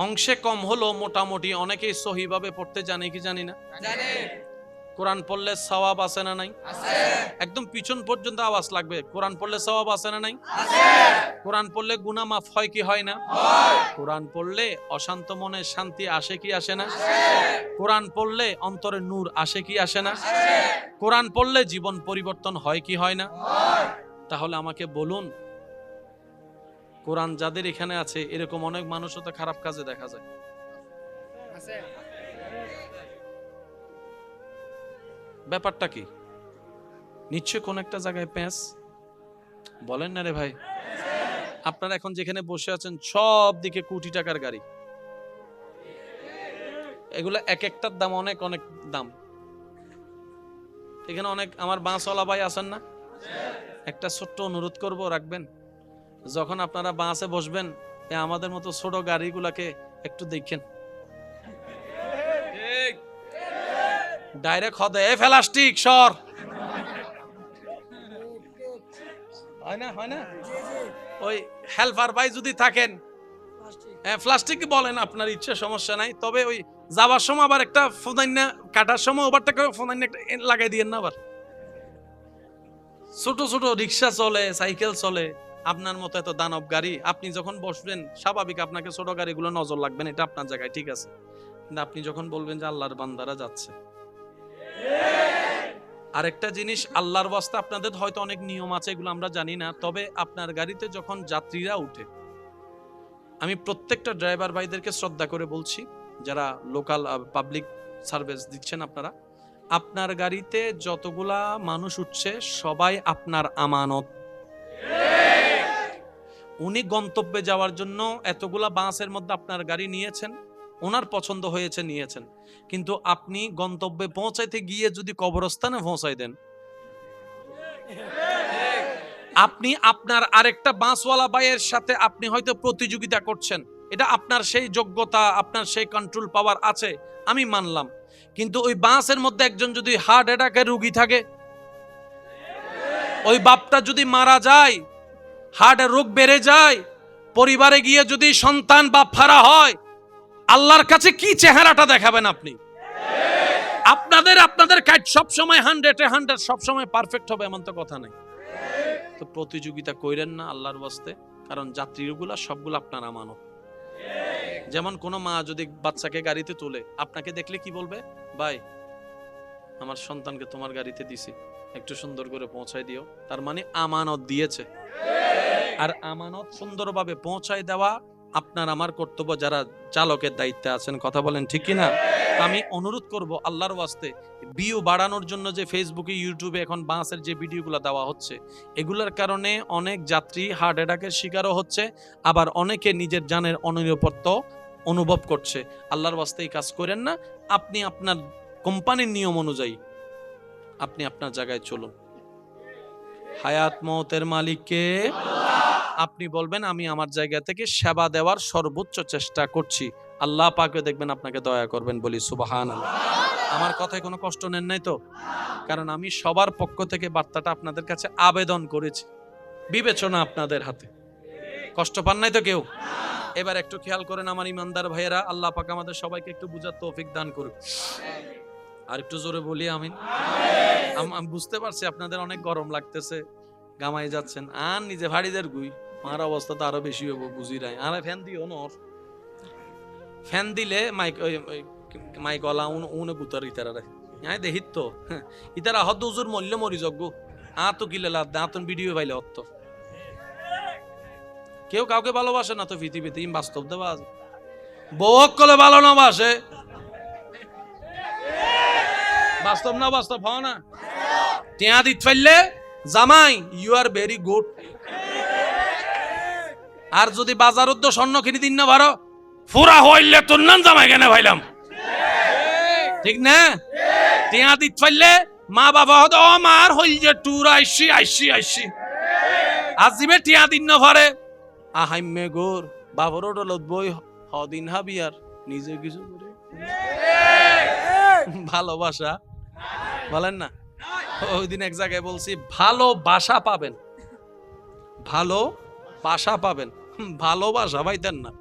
অংশে কম হলো মোটামুটি অনেকেই সহি ভাবে পড়তে জানি কি জানি না? জানি। কোরআন পড়লে সওয়াব আছে না নাই? আছে। একদম পিছন পর্যন্ত আওয়াজ লাগবে, কোরআন পড়লে সওয়াব আছে না নাই? আছে। কোরআন পড়লে গুনাহ মাফ হয় কি হয় না? হয়। কোরআন পড়লে অশান্ত মনে শান্তি আসে কি আসে না? আসে। কোরআন পড়লে অন্তরে নূর আসে কি আসে না? আসে। কোরআন পড়লে জীবন পরিবর্তন হয় কি হয় না? হয়। তাহলে আমাকে বলুন, কোরআন যাদের এখানে আছে এরকম অনেক মানুষও তো খারাপ কাজে দেখা যায়। আছে। ব্যাপারটা কি? নিশ্চয় কোন একটা জায়গায় প্যাঁচ বলেন না রে ভাই। আপনারা এখন যেখানে বসে আছেন সব দিকে কোটি টাকার গাড়ি, এগুলো এক একটার দাম অনেক অনেক দাম। এখানে অনেক আমার বাসওয়ালা ভাই আছেন না, একটা ছোট্ট অনুরোধ করব, রাখবেন যখন আপনারা বাসে বসবেন আমাদের মতো ছোট গাড়িগুলাকে একটু দেখেন, ডাইরেক্ট হদে এ প্লাস্টিক সর, হয় না হয় না? ওই হেল্পার ভাই যদি থাকেন, প্লাস্টিক বলেন আপনার ইচ্ছা, সমস্যা নাই, তবে ওই যাবার সময় আবার একটা ফোদাইনা কাটার সময় ওভারটেক করে ফোদাইনা একটা লাগাই দিয়েন না। আবার ছোট ছোট রিক্সা চলে, সাইকেল চলে, আপনার মতো এত দানব গাড়ি, আপনি যখন বসবেন স্বাভাবিক আপনাকে ছোট গাড়িগুলো নজর লাগবেন, এটা আপনার জায়গায় ঠিক আছে, কিন্তু আপনি যখন বলবেন যে আল্লাহর বান্দারা যাচ্ছে, আরেকটা জিনিস আল্লাহর ওয়াস্তে আপনাদের হয়তো অনেক নিয়ম আছে, এগুলো আমরা জানি না, তবে আপনার গাড়িতে যখন যাত্রীরা উঠে, আমি প্রত্যেকটা ড্রাইভার ভাইদেরকে শ্রদ্ধা করে বলছি, যারা লোকাল পাবলিক সার্ভিস দিচ্ছেন আপনারা, আপনার গাড়িতে যতগুলা মানুষ উঠছে সবাই আপনার আমানত। উনি গন্তব্যে যাওয়ার জন্য এতগুলা বাসের মধ্যে আপনার গাড়ি নিয়েছেন, ওনার পছন্দ হয়েছে নিয়েছেন, কিন্তু আপনি গন্তব্যে পৌঁছাইতে গিয়ে যদি কবরস্থানে পৌঁছাই দেন, আপনি আপনার আরেকটা বাসওয়ালা ভাইয়ের সাথে আপনি হয়তো প্রতিযোগিতা করছেন, এটা আপনার সেই যোগ্যতা, আপনার সেই কন্ট্রোল পাওয়ার আছে, আমি মানলাম, কিন্তু ওই বাসের মধ্যে একজন যদি হার্ট অ্যাটাকের রোগী থাকে, ওই বাপটা যদি মারা যায়, হার্টের রোগ বেড়ে যায়, পরিবারে গিয়ে যদি সন্তান বাপ হারা হয়, আল্লাহর কাছে কি চেহারাটা দেখাবেন আপনি? আপনাদের কাজ সব সময় 100 সব সময় পারফেক্ট হবে এমন তো কথা নাই। তো প্রতিযোগিতা কইরেন না আল্লাহর ওয়াস্তে, কারণ যাত্রীগুলা সবগুলো আপনার আমানত। যেমন কোন মা যদি বাচ্চাকে গাড়িতে তোলে, আপনাকে দেখলে কি বলবে? ভাই আমার সন্তানকে তোমার গাড়িতে দিছি, একটু সুন্দর করে পৌঁছায় দিও, তার মানে আমানত দিয়েছে। আর আমানত সুন্দরভাবে পৌঁছায় দেওয়া আপনার আমার কর্তব্য, যারা চালকের দায়িত্বে আছেন, কথা বলেন ঠিক কিনা? আমি অনুরোধ করব আল্লাহর ওয়াস্তে, ভিউ বাড়ানোর জন্য যে ফেসবুকে ইউটিউবে এখন বাসের যে ভিডিওগুলো দেওয়া হচ্ছে, এগুলোর কারণে অনেক যাত্রী হার্ট অ্যাটাকের শিকারও হচ্ছে, আবার অনেকে নিজের জানের অনিরাপত্তা অনুভব করছে। আল্লাহর ওয়াস্তে এই কাজ করেন না, আপনি আপনার কোম্পানির নিয়ম অনুযায়ী আপনি আপনার জায়গায় চলুন। হায়াত মওতের মালিককে আপনি বলবেন আমি আমার জায়গা থেকে সেবা দেওয়ার সর্বোচ্চ চেষ্টা করছি, আল্লাহ পাকও দেখবেন আপনাকে দয়া করবেন, বলি সুবহানাল্লাহ। আমার কথায় কোনো কষ্ট নেন নাই তো? কারণ আমি সবার পক্ষ থেকে বার্তাটা আপনাদের কাছে আবেদন করেছি, বিবেচনা আপনাদের হাতে, কষ্ট পান নাই তো কেউ? এবার একটু খেয়াল করেন আমার ইমানদার ভাইয়েরা, আল্লাহ পাক আমাদের সবাইকে একটু বুঝার তৌফিক দান করুক। আর একটু জোরে বলি আমিন। আমি বুঝতে পারছি আপনাদের অনেক গরম লাগতেছে, গামাই যাচ্ছেন, আর নিজে ভাড়িদের গুই, আমার অবস্থা তো আরো বেশি হবো, বুঝি নাই। আর ফ্যান দিও নর, ফ্যান দিলে মাইক ওলা উনে বুতার ইতারা রে, হ্যাঁ দেখিত তো ইতারা হদ উজুর মল্য মরি যজ্ঞ, আর তো কিলে লাভ দাঁতন ভিডিও পাইলে হত। কেউ কাউকে ভালোবাসে না তো পৃথিবীতে, বাস্তব দেওয়া বউ কলে ভালো না বাসে, বাস্তব না বাস্তব হওয়া না, টিয়া দিত ফেললে জামাই ইউ আর ভেরি গুড। আর যদি বাজার উদ্য স্বর্ণ কিনে দিন না ভারো, ফুরা হইলে তোর নাম জামাই কেন ভাইলাম, ঠিক না? টিয়া দিত ফেললে মা বাবা হতো আমার হইল যে টুর আইসি আইসি আইসি, আজিবে টিয়া দিন না ভারে আহাইমে গোর বাবরও ডলত বই হদিন হাবি আর নিজে কিছু করে। ভালোবাসা বলেন না, ওই দিন এক জায়গায় বলছি ভালোবাসা পাবেন, ভালোবাসা পাবেন, ভালোবাসা পাইতেন না।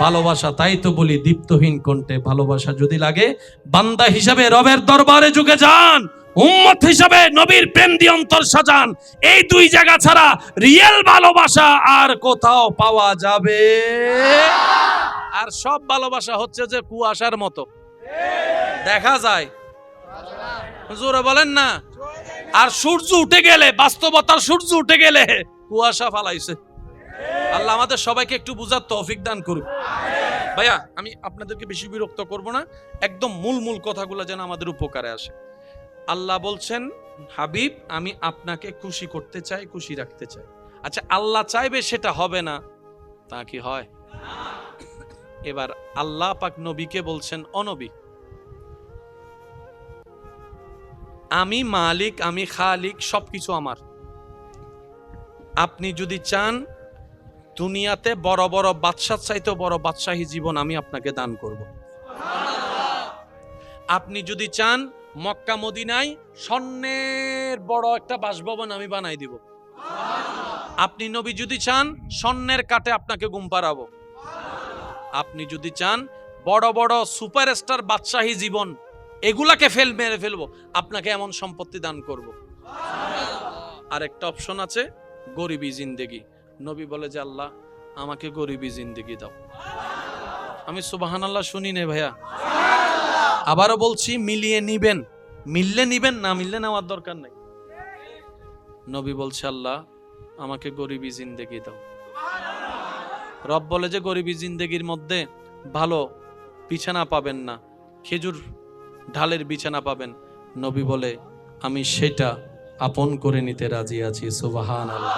ভালোবাসা, তাই তো বলি দীপ্তহীন কণ্ঠে ভালোবাসা যদি লাগে, বান্দা হিসাবে রবের দরবারে ঝুঁকে যান, উম্মত হিসাবে নবীর প্রেম দিয়ে অন্তর সাজান। এই দুই জায়গা ছাড়া রিয়েল ভালোবাসা আর কোথাও পাওয়া যাবে। আর সব ভালোবাসা হচ্ছে যে কুয়াশার মতো দেখা যায়, জোরে বলেন না। আর সূর্য উঠে গেলে, বাস্তবতার সূর্য উঠে গেলে কুয়াশা ফালাইছে। আল্লাহ আমাদের সবাইকে একটু বুঝার তৌফিক দান করুক। ভাইয়া আমি আপনাদেরকে বেশি বিরক্ত করব না, একদম মূল কথাগুলো যেন আমাদের উপকারে আসে। আল্লাহ বলছেন হাবিব আমি আপনাকে খুশি করতে চাই, খুশি রাখতে চাই। আচ্ছা আল্লাহ চাইবে সেটা হবে না, তা কি হয়? এবার আল্লাহ পাক নবীকে বলছেন, ও নবী, আমি মালিক, আমি খালিক, সবকিছু আমার। আপনি যদি চান দুনিয়াতে বড় বড় বাদশার চাইতে বড় বাদশাহী জীবন আমি আপনাকে দান করব। আপনি যদি চান মক্কা মদিনায় স্বর্ণের বড় একটা বাসভবন আমি বানাই দিব। আপনি নবী যদি চান স্বর্ণের কাটে আপনাকে ঘুম পাড়াবো। আপনি যদি চান বড় বড় সুপারস্টার বাদশাহী জীবন এগুলাকে মেরে ফেলবো, আপনাকে এমন সম্পত্তি দান করব। আরেকটা অপশন আছে, গরিবী জিন্দেগি। নবী বলে যে আল্লাহ আমাকে গরিবী জিন্দেগি দাও। আমি সুবহানাল্লাহ শুনি নে ভাইয়া, আবারও বলছি মিলিয়ে নিবেন, মিললে নিবেন, না মিললে নেওয়ার দরকার নাই। নবী বলছে আল্লাহ আমাকে গরিবী জিন্দেগি দাও। রব বলে যে গরিবী জিন্দেগির মধ্যে ভালো বিছানা পাবেন না, খেজুর ঢালের বিছানা পাবেন। নবী বলে আমি সেটা আপন করে নিতে রাজি আছি। সুবহানাল্লাহ।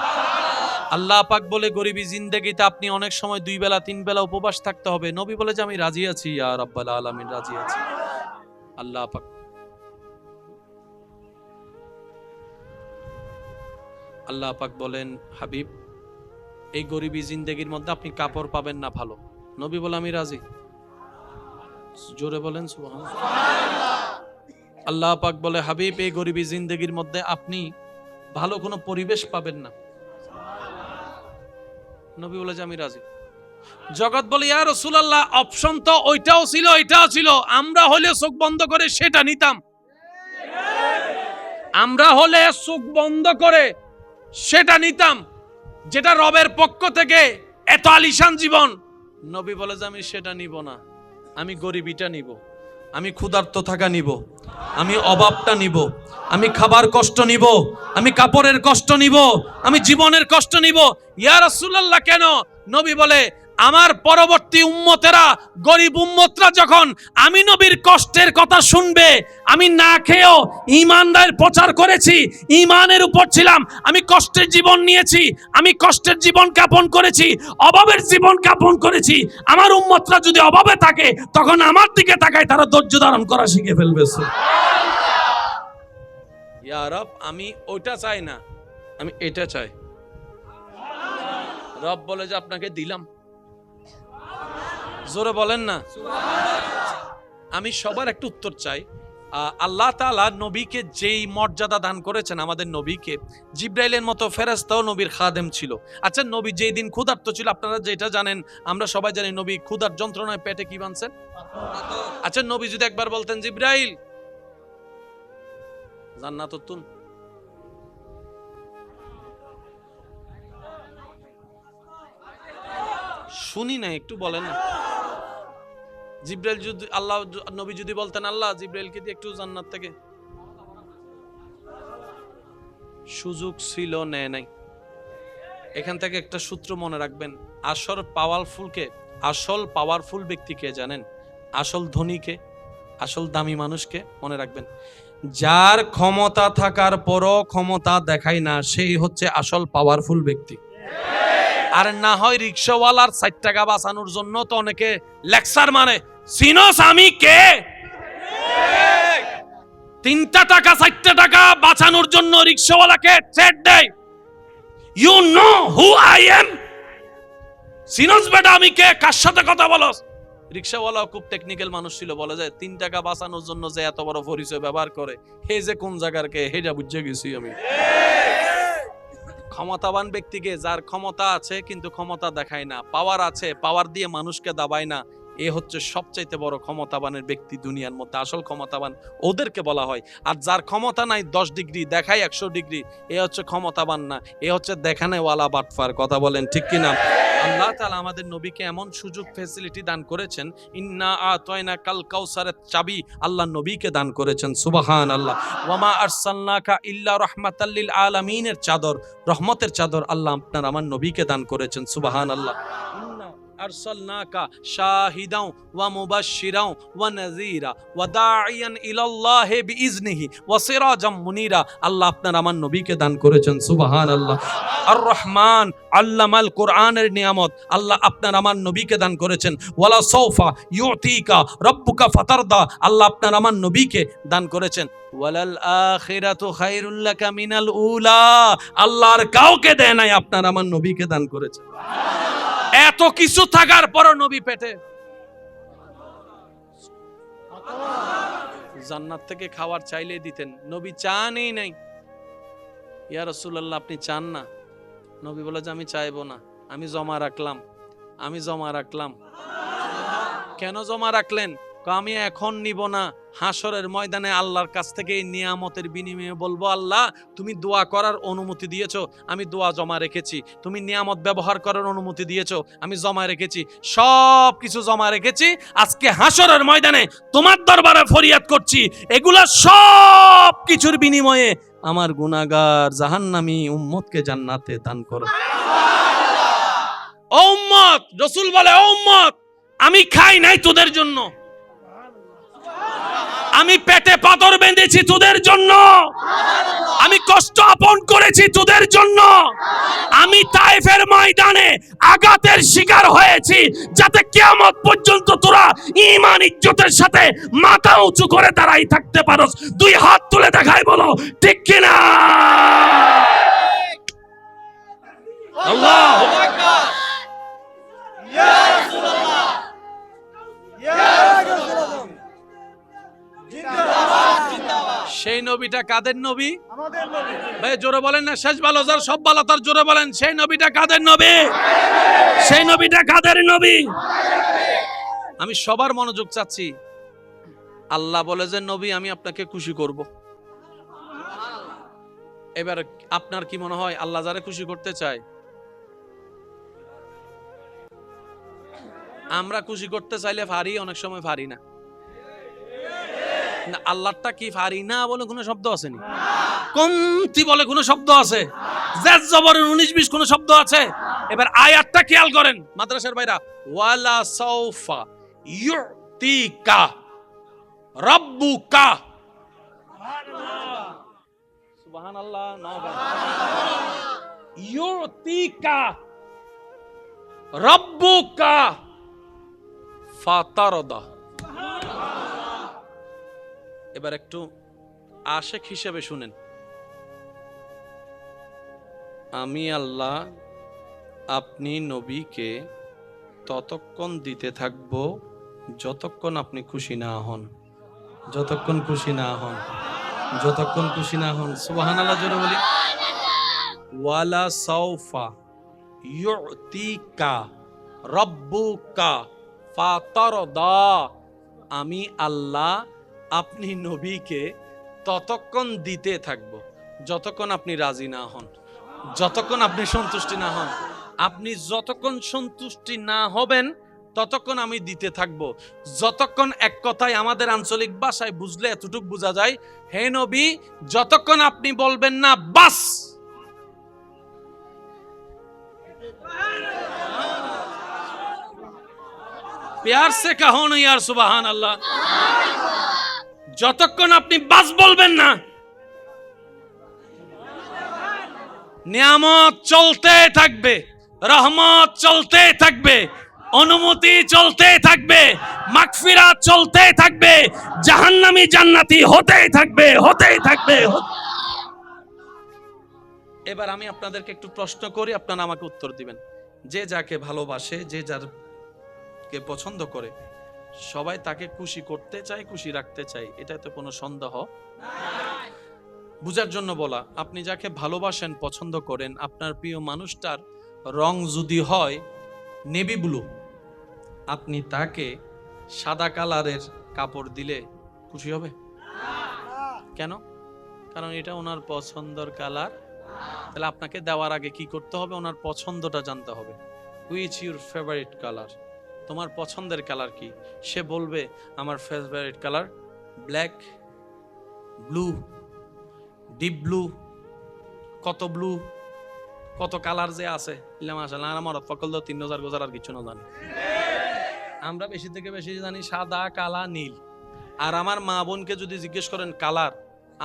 আল্লাহ পাক বলে গরিবী জিন্দেগিতে আপনি অনেক সময় 2 বেলা 3 বেলা উপবাস থাকতে হবে। নবী বলে যে আমি রাজি আছি, ইয়া রাব্বাল আলামিন, রাজি আছি। আল্লাহ পাক বলেন হাবিব এই গরিবী জিন্দেগির মধ্যে আপনি কাপড় পাবেন না ভালো। নবী বলে আমি রাজি। জোরে বলেন সুবহানাল্লাহ। আল্লাহ পাক বলে হাবিব এই গরিবী জিন্দেগির মধ্যে আপনি ভালো কোনো পরিবেশ পাবেন না। নবী বলে যে আমি রাজি। জগৎ বলে ইয়া রাসূলুল্লাহ অপশন তো ওইটাও ছিল এটাও ছিল, আমরা হলে চোখ বন্ধ করে সেটা নিতাম। আমরা হলে চোখ বন্ধ করে সেটা নিতাম, যেটা রবের পক্ষ থেকে এত আলিশান জীবন। নবী বলে যে আমি সেটা নিব না, আমি গরিবীটা নিব, আমি ক্ষুধার্ত থাকা নিব, আমি অভাবটা নিব, আমি খাবার কষ্ট নিব, আমি কাপড়ের কষ্ট নিব, আমি জীবনের কষ্ট নিব। ইয়া রাসূলুল্লাহ কেন? নবী বলে আমার পরবর্তী উম্মতেরা, গরিব উম্মতরা যখন আমি নবীর কষ্টের কথা শুনবে, আমি না খেয়েও ঈমানদার প্রচার করেছি, ঈমানের উপর ছিলাম, আমি কষ্টের জীবন নিয়েছি, আমি কষ্টের জীবন যাপন করেছি, অভাবের জীবন যাপন করেছি। আমার উম্মতরা যদি অভাবে থাকে তখন আমার দিকে তাকায়, তারা ধৈর্য ধারণ করা শিখে ফেলবে। ইয়া রব আমি ওইটা চাই না, আমি এটা চাই। রব বলে যে আপনাকে দিলাম। জোরে বলেন না। আমি সবার একটা উত্তর চাই। আল্লাহ তাআলা নবীকে যেই মর্যাদা দান করেছেন, আমাদের নবীকে জিব্রাইলের মতো ফেরেশতাও নবীর খাদেম ছিল। আচ্ছা নবী যেই দিন ক্ষুধার্ত ছিল, আপনারা যেটা জানেন, আমরা সবাই জানি, নবী ক্ষুধার যন্ত্রণায় পেটে কি বানছেন? আচ্ছা নবী যদি একবার বলতেন জিব্রাইল জান্নাত তুন, শুনি না, একটু বলেন না। জিব্রাইল যদি আল্লাহ নবী যদি বলতেন আল্লাহ জিব্রাইলকে দিয়ে একটু জান্নাত থেকে, সুযোগ ছিল, নেয় নাই। এখান থেকে একটা সূত্র মনে রাখবেন, আসল পাওয়ারফুল ব্যক্তিকে জানেন? আসল ধনীকে, আসল দামি মানুষকে মনে রাখবেন। যার ক্ষমতা থাকার পরও ক্ষমতা দেখায় না, সেই হচ্ছে আসল পাওয়ারফুল ব্যক্তি। আর না হয় রিকশাওয়ালার 4 টাকা বাঁচানোর জন্য তো অনেকে লেকচার মানে, সিনোস আমি কে? 3টা টাকা 4টা টাকা বাঁচানোর জন্য রিকশাওয়ালাকে থ্রেট দেয়। You know who I am? সিনোস বেটা আমি কে? কার সাথে কথা বলস? রিকশাওয়ালা খুব টেকনিক্যাল মানুষ ছিল, বলে যায় 3 টাকা বাঁচানোর জন্য যে এত বড় পরিচয় ব্যবহার করে, হে যে কোন জায়গার কে, হেটা বুঝে গেছি আমি। ক্ষমতাবান ব্যক্তিকে, যার ক্ষমতা আছে কিন্তু ক্ষমতা দেখায় না, পাওয়ার আছে, পাওয়ার দিয়ে মানুষকে দাবায় না, এ হচ্ছে সবচাইতে বড় ক্ষমতাবানের ব্যক্তি দুনিয়ার মধ্যে। আসল ক্ষমতাবান ওদেরকে বলা হয়। আর যার ক্ষমতা নাই 10 ডিগ্রি দেখায় 100 ডিগ্রি, এ হচ্ছে ক্ষমতাবান না, এ হচ্ছে দেখানেওয়ালা বাটফার। কথা বলেন ঠিক কিনা? আল্লাহ তাআলা আমাদের নবীকে এমন সুযোগ ফ্যাসিলিটি দান করেছেন, ইন্না আতাইনা কাল কাউসারের চাবি আল্লাহ নবীকে দান করেছেন। সুবহানাল্লাহ। ওয়ামা আরসালনাকা ইল্লা রাহমাতাল লিল আলামিনের চাদর, রহমতের চাদর আল্লাহ আপনার আমার নবীকে দান করেছেন। সুবহানাল্লাহ। আরসালনাকা শাহিদাও ওয়া মুবাশশিরাও ওয়া নাযীরা ওয়া দাঈয়ান ইলাল্লাহি বিইজনিহি ওয়া সিরাজাম মুনীরা। আল্লাহ আপনার আমার নবীকে দান করেছেন, সুবহানাল্লাহ। আর রহমান আল্লামাল কোরআনের নিয়ামত আল্লাহ আপনার আমার নবীকে দান করেছেন। ওয়ালা সাউফা ইউতিকা রাব্বুকা ফাতারদা, আল্লাহ আপনার আমার নবীকে দান করেছেন। ওয়ালাল আখিরাতু খায়রুল লাকা মিনাল উলা, আল্লাহর কাউকে দেয় নাই, আপনার আমার নবীকে দান করেছেন। এত কিছু থাকার পরও নবী পেটে জান্নাত থেকে খাবার চাইলে দিতেন, নবী চানই নাই। ইয়া রাসূলুল্লাহ আপনি চান না? নবী বলে যে আমি চাইবো না, আমি জমা রাখলাম, আমি জমা রাখলাম। কেন জমা রাখলেন? আমি এখন নিব না, হাসরের ময়দানে আল্লাহর কাছ থেকে এই নিয়ামতের বিনিময়ে বলবো, আল্লাহ তুমি দোয়া করার অনুমতি দিয়েছো, আমি দোয়া জমা রেখেছি। তুমি নিয়ামত ব্যবহার করার অনুমতি দিয়েছো, আমি জমা রেখেছি। সব কিছু জমা রেখেছি, আজকে হাসরের ময়দানে তোমার দরবারে ফরিয়াদ করছি, এগুলা সব কিছুর বিনিময়ে আমার গুনাহগার জাহান্নামী উম্মতকে জান্নাতে দান করো। ও উম্মত, রাসূল বলে ও উম্মত, আমি খাই নাই তোদের জন্য, আমি পেটে পাথর বেঁধেছি তোদের জন্য, আমি কষ্ট আপন করেছি তোদের জন্য, আমি তায়েফের ময়দানে আঘাতের শিকার হয়েছি যাতে কিয়ামত পর্যন্ত তোরা ঈমান ইজ্জতের সাথে মাথা উঁচু করে দাঁড়াই থাকতে পারোস। দুই হাত তুলে দেখাই, বলো ঠিক কিনা? আল্লাহু আকবার। ইয়া রাসূলুল্লাহ, ইয়া রাসূলুল্লাহ, জিন্দাবাদ জিন্দাবাদ। সেই নবীটা কাদের নবী? আমাদের নবী। ভাই জোরে বলেন না, শেষ ভালো যার সব ভালো তার, জোরে বলেন সেই নবীটা কাদের নবী? সেই নবীটা কাদের নবী? আমি সবার মনোযোগ চাচ্ছি। আল্লাহ বলে যে নবী আমি আপনাকে খুশি করব। এবার আপনার কি মনে হয় আল্লাহ যারে খুশি করতে চায়? আমরা খুশি করতে চাইলে পারি, অনেক সময় পারি না। আল্লাহটা কি পারি না বলে কোনো শব্দ আছে নি? কমতি বলে কোনো শব্দ আছে? জেদ জবরের 19-20 কোনো শব্দ আছে? এবার আয়াতটা খেয়াল করেন মাদ্রাসার ভাইরা। ওয়ালা সাউফা ইউতিকা রাব্বুকা, সুবহানাল্লাহ, ইউতিকা রাব্বুকা ফাতারদা। এবার একটু আশেক হিসেবে শুনেন। আমি আল্লাহ আপনি নবীকে ততক্ষণ দিতে থাকব যতক্ষণ আপনি খুশি না হন, যতক্ষণ খুশি না হন, যতক্ষণ খুশি না হন। সুবহানাল্লাহ জোরে বলি। ওয়ালা সাউফা ইউতিকা রাব্বুকা ফাতারদা, আমি আল্লাহ আপনি নবীকে ততক্ষণ দিতে থাকব যতক্ষণ আপনি রাজি না হন, যতক্ষণ আপনি সন্তুষ্টি না হন। আপনি যতক্ষণ সন্তুষ্টি না হবেন ততক্ষণ আমি দিতে থাকব, যতক্ষণ, এক কথায় আমাদের আঞ্চলিক ভাষায় বুঝলে এতটুকু বোঝা যায়, হে নবী যতক্ষণ আপনি বলবেন না বাস। प्यार से कहो ना यार सुबहान अल्लाह। যতক্ষণ আপনি বাস বলবেন না, নিয়ামত চলতে থাকবে, রহমত চলতে থাকবে, অনুমতি চলতে থাকবে, মাগফিরাত চলতে থাকবে, জাহান্নামী জান্নাতি হতেই থাকবে, হতেই থাকবে। এবার আমি আপনাদেরকে একটু প্রশ্ন করি, আপনারা আমাকে উত্তর দিবেন। যে যাকে ভালোবাসে, যে যারকে পছন্দ করে, সবাই তাকে খুশি করতে চায়, খুশি রাখতে চায়, এটা তো কোনো সন্দেহ নাই। বুঝার জন্য বলা, আপনি যাকে ভালোবাসেন, পছন্দ করেন, আপনার প্রিয় মানুষটার রং যদি হয় নেভি ব্লু, আপনি তাকে সাদা কালারের কাপড় দিলে খুশি হবে? কেন? কারণ এটা ওনার পছন্দের কালার। তাহলে আপনাকে দেওয়ার আগে কি করতে হবে? ওনার পছন্দটা জানতে হবে। Which your favourite colour? তোমার পছন্দের কালার কি? সে বলবে আমার favourite colour black, blue, deep blue, কত ব্লু, কত কালার যে আছে ইলাম আসলে আমার ফকল তো 3000 গোজার আর কিছু না জানি। আমরা বেশি থেকে বেশি জানি সাদা, কালা, নীল। আর আমার মা বোনকে যদি জিজ্ঞেস করেন কালার,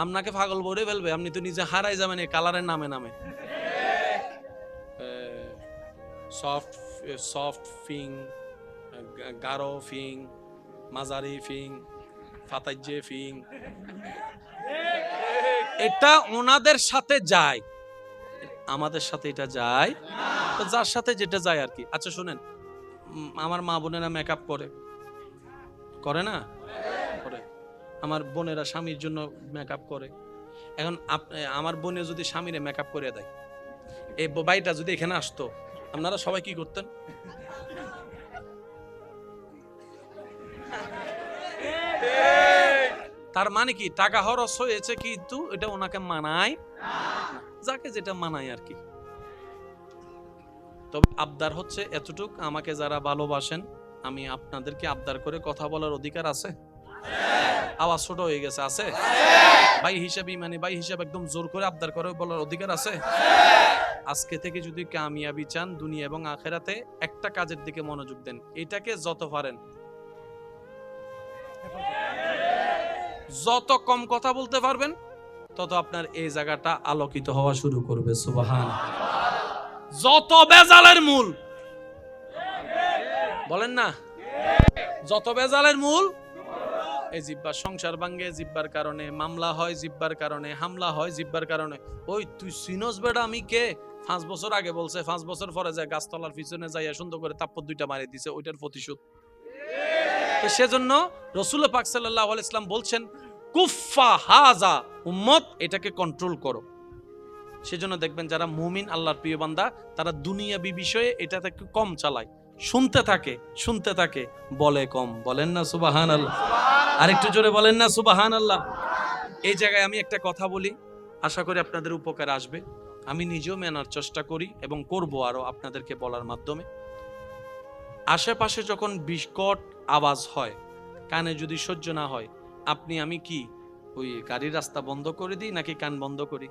আপনাকে পাগল বলে ফেলবে, আপনি তো নিজে হারাই যাবেন এই কালারের নামে নামে। সফট সফট ফিং, গাঢ় ফিং, মাঝারি ফিং, ফাতাইজে ফিং, এটা ওনাদের সাথে যায়, আমাদের সাথে এটা যায়। তো যার সাথে যেটা যায় আর কি। আচ্ছা শুনেন, আমার মা বোনেরা মেকআপ করে, করে না? করে। আমার বোনেরা স্বামীর জন্য মেকআপ করে। এখন আমার বোনে যদি স্বামীরে মেকআপ করে দেয়, এই বাইটা যদি এখানে আসতো, আপনারা সবাই কি করতেন? তার মানে কি টাকা খরচ হয়েছে, কিন্তু এটা ওনাকে মানায়, যাকে যেটা মানায় আর কি। তবে আবদার হচ্ছে এতটুক, আমাকে যারা ভালোবাসেন, আমি আপনাদেরকে আবদার করে কথা বলার অধিকার আছে? আওয়াজ ছোট হয়ে গেছে, আছে? ভাই হিসাবে, মানে ভাই হিসাবে একদম জোর করে আবদার করে বলার অধিকার আছে? আজকে থেকে যদি কামিয়াবি চান দুনিয়া এবং আখেরাতে, একটা কাজের দিকে মনোযোগ দেন, এটাকে যত পারেন যত কম কথা বলতে পারবেন, তত আপনার এই জায়গাটা আলোকিত হওয়া শুরু করবে। সুবহানাল্লাহ। যত বেজালের মূল, বলেন না, যত বেজালের মূল এই জিব্বা। সংসার ভাঙ্গে জিব্বার কারণে, মামলা হয় জিব্বার কারণে, হামলা হয় জিব্বার কারণে। ওই তুই সিনোস বেটা আমি কে? 5 বছর আগে বলছে, 5 বছর পরে যায় গাছতলার পিছনে যাইয়া সুন্দর করে তাপ্পর 2টা মারি দিছে, ওইটার প্রতিশোধ। তো সেজন্য রাসূল পাক সাল্লাল্লাহু আলাইহি ওয়াসাল্লাম বলছেন, কুফা হাজা, উম্মত এটাকে কন্ট্রোল করো। সেজন্য দেখবেন যারা মুমিন, আল্লাহর প্রিয় বান্দা, তারা দুনিয়াবি বিষয়ে এটা থেকে কম চালায়, শুনতে থাকে, বলে কম। বলেন না সুবহানাল্লাহ? আরেকটু জোরে বলেন না সুবহানাল্লাহ? এই জায়গায় আমি একটা কথা বলি, আশা করি আপনাদের উপকার আসবে। আমি নিজেও মেনার চেষ্টা করি এবং করব আরো আপনাদেরকে বলার মাধ্যমে। আশেপাশে যখন বিকট আওয়াজ হয়, কানে যদি সহ্য না হয়, আমি কি ওই গাড়ির রাস্তা বন্ধ করে দিই নাকি কান বন্ধ করি?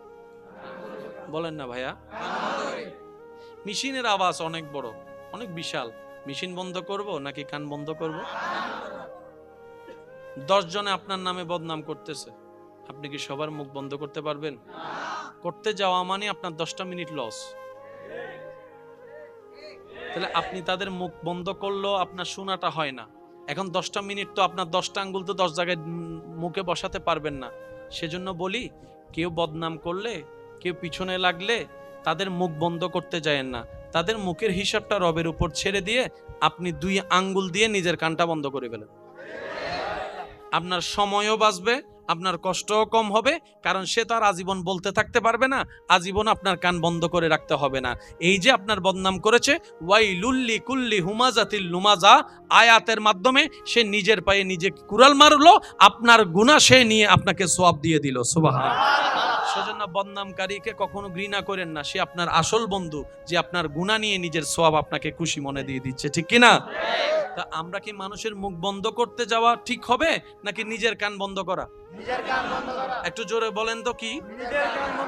বলেন না ভাইয়া? মেশিনের আওয়াজ অনেক বড়, অনেক বিশাল, মেশিন বন্ধ করব নাকি কান বন্ধ করব? 10 জনে আপনার নামে বদনাম করতেছে, আপনি কি সবার মুখ বন্ধ করতে পারবেন? করতে যাওয়া মানে আপনার 10টা মিনিট লস। তাহলে আপনি তাদের মুখ বন্ধ করলেও আপনার শোনাটা হয় না। এখন 10টা মিনিট তো আপনার 10টা আঙ্গুল তো 10 জায়গায় মুখে বসাতে পারবেন না। সেজন্য বলি, কেউ বদনাম করলে, কেউ পিছনে লাগলে তাদের মুখ বন্ধ করতে যায়েন না। তাদের মুখের হিসাবটা রবের উপর ছেড়ে দিয়ে আপনি 2 আঙ্গুল দিয়ে নিজের কানটা বন্ধ করে ফেলেন। আপনার সময়ও বাঁচবে, আপনার কষ্টও কম হবে, কারণ সে তো আর আজীবন বলতে থাকতে পারবে না, আজীবন আপনার কান বন্ধ করে রাখতে হবে না। এই যে আপনার বদনাম করেছে, ওয়াইলুল্লি কুল্লি হুমাজাতিল লুমাজা, আয়াতের মাধ্যমে সে নিজের পায়ে নিজে কুড়াল মারলো, আপনার গুনাহ সে নিয়ে আপনাকে সওয়াব দিয়ে দিল। সুবহানাল্লাহ। সেজন্য বদনামকারীকে কখনো ঘৃণা করেন না, সে আপনার আসল বন্ধু, যে আপনার গুনাহ নিয়ে নিজের সওয়াব আপনাকে খুশি মনে দিয়ে দিচ্ছে, ঠিক কি না? তা আমরা কি মানুষের মুখ বন্ধ করতে যাওয়া ঠিক হবে নাকি নিজের কান বন্ধ করা? নিজের কান বন্ধ করা। একটু জোরে বলেন তো কি?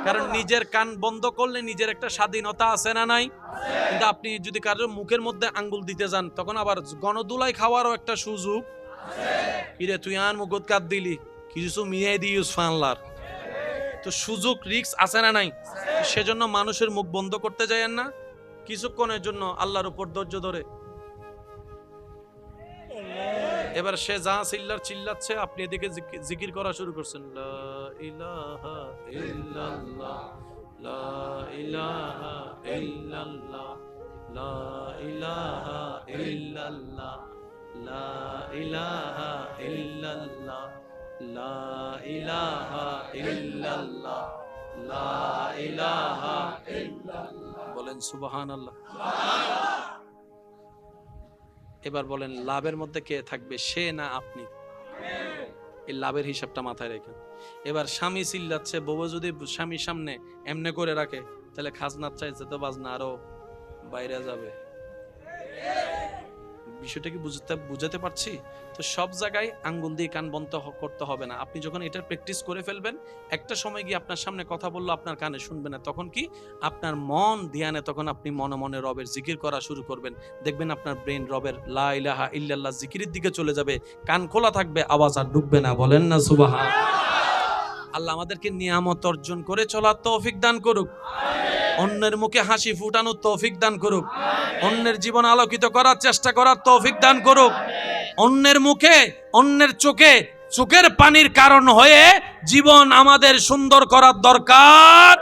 কারণ নিজের কান বন্ধ করলে নিজের একটা স্বাধীনতা আছে না নাই? কিন্তু আপনি যদি কারোর মুখের মধ্যে আঙ্গুল দিতে যান, তখন আবার গণদুলাই খাওয়ারও একটা সুযোগ। কিরে তুই আর মুখত কাট দিলি, কিছু মিয়াই দিস ফানলার, তো সুযোগ রিস্ক আছে না নাই? সেজন্য মানুষের মুখ বন্ধ করতে যায়েন না, কিছুক্ষণের জন্য আল্লাহর উপর ধৈর্য ধরে। এবার সে যা চিল্লাচ্ছে, আপনি এদিকে জিকির করা শুরু করছেন, লা ইলাহা ইল্লাল্লাহ, লা ইলাহা ইল্লাল্লাহ, লা ইলাহা ইল্লাল্লাহ, লা ইলাহা ইল্লাল্লাহ, লা ইলাহা ইল্লাল্লাহ, লা ইলাহা ইল্লাল্লাহ। বলেন সুবহানাল্লাহ। এবার বলেন, লাভের মধ্যে কে থাকবে, সে না আপনি? এই লাভের হিসাবটা মাথায় রেখেন। এবার স্বামী চিল্লাচ্ছে, বউ যদি স্বামীর সামনে এমনে করে রাখে, তাহলে খাজনার চাইছে তো বাজনা আরো বাইরে যাবে। বিষয়টা কি বুঝাতে পারছি? তো সব জায়গায় আঙ্গুল দিয়ে কান বন্ধ করতে হবে না। আপনি যখন এটা প্র্যাকটিস করে ফেলবেন, একটা সময় গিয়ে আপনার সামনে কথা বললো আপনার কানে শুনবে না, তখন কি আপনার মন ধ্যানে তখন আপনি মনে মনে রবের জিকির করা শুরু করবেন। দেখবেন আপনার ব্রেন রবের লা ইলাহা ইল্লাল্লাহ জিকিরের দিকে চলে যাবে, কান খোলা থাকবে, আওয়াজ আর ঢুকবে না। বলেন না সুবহান। আল্লাহ আমাদেরকে নিয়ামত অর্জন করে চলার তৌফিক দান করুক, অন্যের মুখে হাসি ফুটানোর তৌফিক দান করুক, অন্যের জীবন আলোকিত করার চেষ্টা করার তৌফিক দান করুক, অন্যের মুখে অন্যের চোখে চোখের পানির কারণ হয়ে জীবন আমাদের সুন্দর করার দরকার।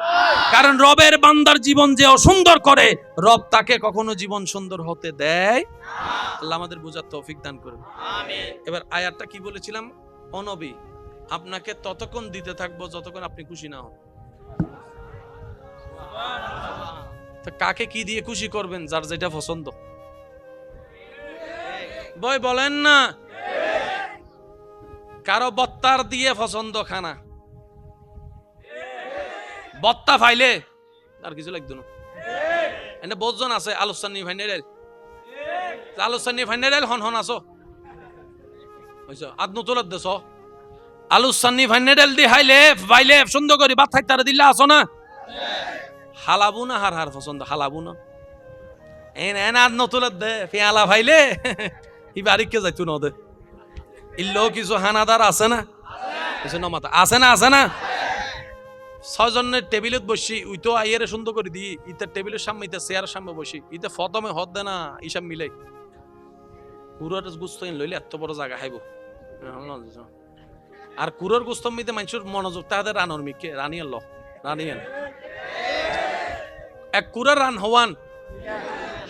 কারণ রবের বান্দার জীবন যে অসুন্দর করে, রব তাকে কখনো জীবন সুন্দর হতে দেয়। আল্লাহ আমাদের বোঝার তৌফিক দান করুন। এবার আয়াতটা কি বলেছিলাম? ও নবী, আপনাকে ততক্ষণ দিতে থাকবো যতক্ষণ আপনি খুশি না হন। তো কাকে কি দিয়ে খুশি করবেন? যার যেটা পছন্দ। বলেন না, কারো বত্তার দিয়ে পছন্দ খানা, বত্তা ফাইলে আর কিছু লাগতো না। এনে বহুজন আছে আলোচনী ফাইনাল, আলোচনী ফাইনাল হন হন আছো আদ নতুন দেশ আলোচনী ফাইনাল দি হাইলে ফাইলে সুন্দর করি বাদ থাকতে দিল্লা আছো না, হালাবু না হার হার পছন্দ হালাবু না এন আদ নতুন দে পেয়ালা ফাইলে ই বাড়িকে যাইতো না দে ইল্লো কিছু হানাদার আছে না, কিছু নমাতা আছে না, আছে না। ছয়জনের টেবিলত বসি উই তো আইয়ারে সুন্দর করে দিই, ইতে টেবিলের সামনে ইতে চেয়ারের সামনে বসি, ইতে ফতমে হদ দে না ইসব মিলে কুরোর গুস্ত লইলে এত বড় জায়গা খাইব। আর কুরোর গুস্ত মিতে মানুষের মনোযোগ তাদের রানর মিকে রানিয়াল ল রানিয়াল এক কুরার রান হওয়ান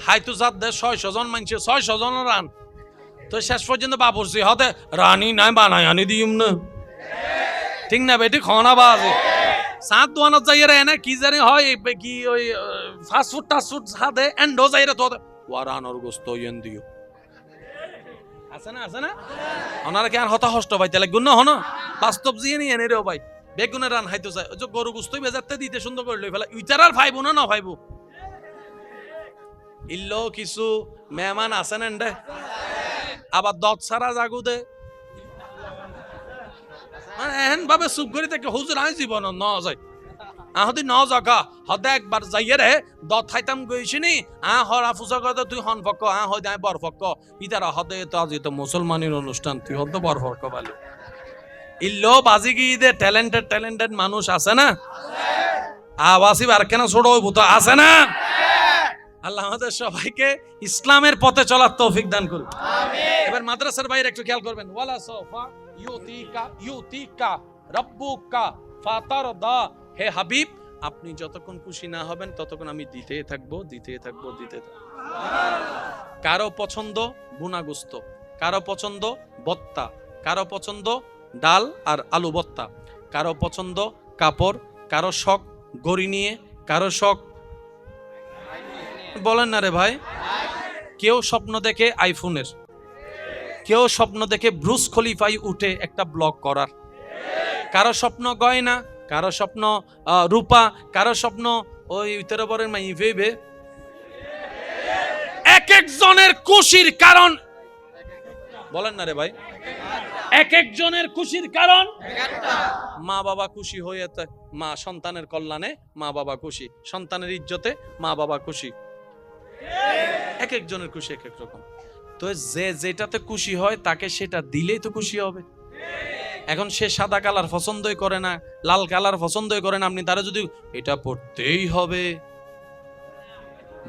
হাইতু জাত দে 600 জন মানুষ 600 জন রান, তো শেষ পর্যন্ত বাবুরছি হতে রানী নাই বানাই আনি দিম না, ঠিক না বেটি? খানা বাজে সাত দোয়ানত যাইরে এনে কি জানি হয় কি ওই ফাস্ট ফুড টাস্ট সাদে এন্ডো যাইরে তো ওয়ারানোর গোস্ত ইয়েন দিও আছে না, আছে না। ওনারা কি আর হতাহষ্ট ভাই তাহলে গুণ হন বাস্তব জিয়ে নিয়ে এনে রে ভাই বেগুনের রান হাইতো যায় যে গরু গোস্তই বেজাতে দিতে সুন্দর করে লই ফেলা উইটার আর ভাইবো না ভাইবো ইল্লো কিছু মেহমান আছেন এন্ডে আবার দত সারা জাগু দে মানে এহেন ভাবে চুপ করে থেকে হুজুর আই জীবন ন যায় আহদি ন জাগা হদে একবার যাইয়ে রে দত খাইতাম গইছিনি হরা ফুসা কথা তুই হন ফক্ক হয় দাই বর ফক্ক ইতারা হদে তো আজ তো মুসলমানের অনুষ্ঠান তুই হদ বর ফক্ক ভালো ইল্লো বাজি গিয়ে দে ট্যালেন্টেড মানুষ আছে না, আবাসি আর কেন ছোট হইব তো আছে না। আল্লাহ আমাদের সবাইকে ইসলামের পথে চলার তৌফিক দান করুন। এবার মাদ্রাসার বাইরে একটু খেয়াল করবেন, ওয়ালা সাফা ইউতিকা রাব্বুকা ফাতারদা, হে হাবিব আপনি যতক্ষণ খুশি না হবেন ততক্ষণ আমি দিতেই থাকবো। কারো পছন্দ বুনাগুস্ত, কারো পছন্দ বত্তা, কারো পছন্দ ডাল আর আলু বত্তা, কারো পছন্দ কাপড়, কারো শখ গড়ি নিয়ে, কারো শখ বলেন না রে ভাই, কেউ স্বপ্ন দেখে আইফোনের, কেউ স্বপ্ন দেখে ব্রুস খলিফায় উঠে একটা ব্লগ করার, কারো স্বপ্ন গয়না, কারো স্বপ্ন রূপা, কারো স্বপ্ন ওই উত্তরবরের মাই ভেবে। এক একজনের খুশির কারণ বলেন না রে ভাই, এক একজনের খুশির কারণ মা বাবা খুশি হয়ে মা সন্তানের কল্যাণে মা বাবা খুশি, সন্তানের ইজ্জতে মা বাবা খুশি, এক একজনের খুশি এক এক রকম। তো যে যেটাতে খুশি হয় তাকে সেটা দিলেই তো খুশি হবে। এখন সে সাদা কালার পছন্দই করে না, লাল কালার পছন্দই করে না, আপনি তারা যদি এটা পড়তেই হবে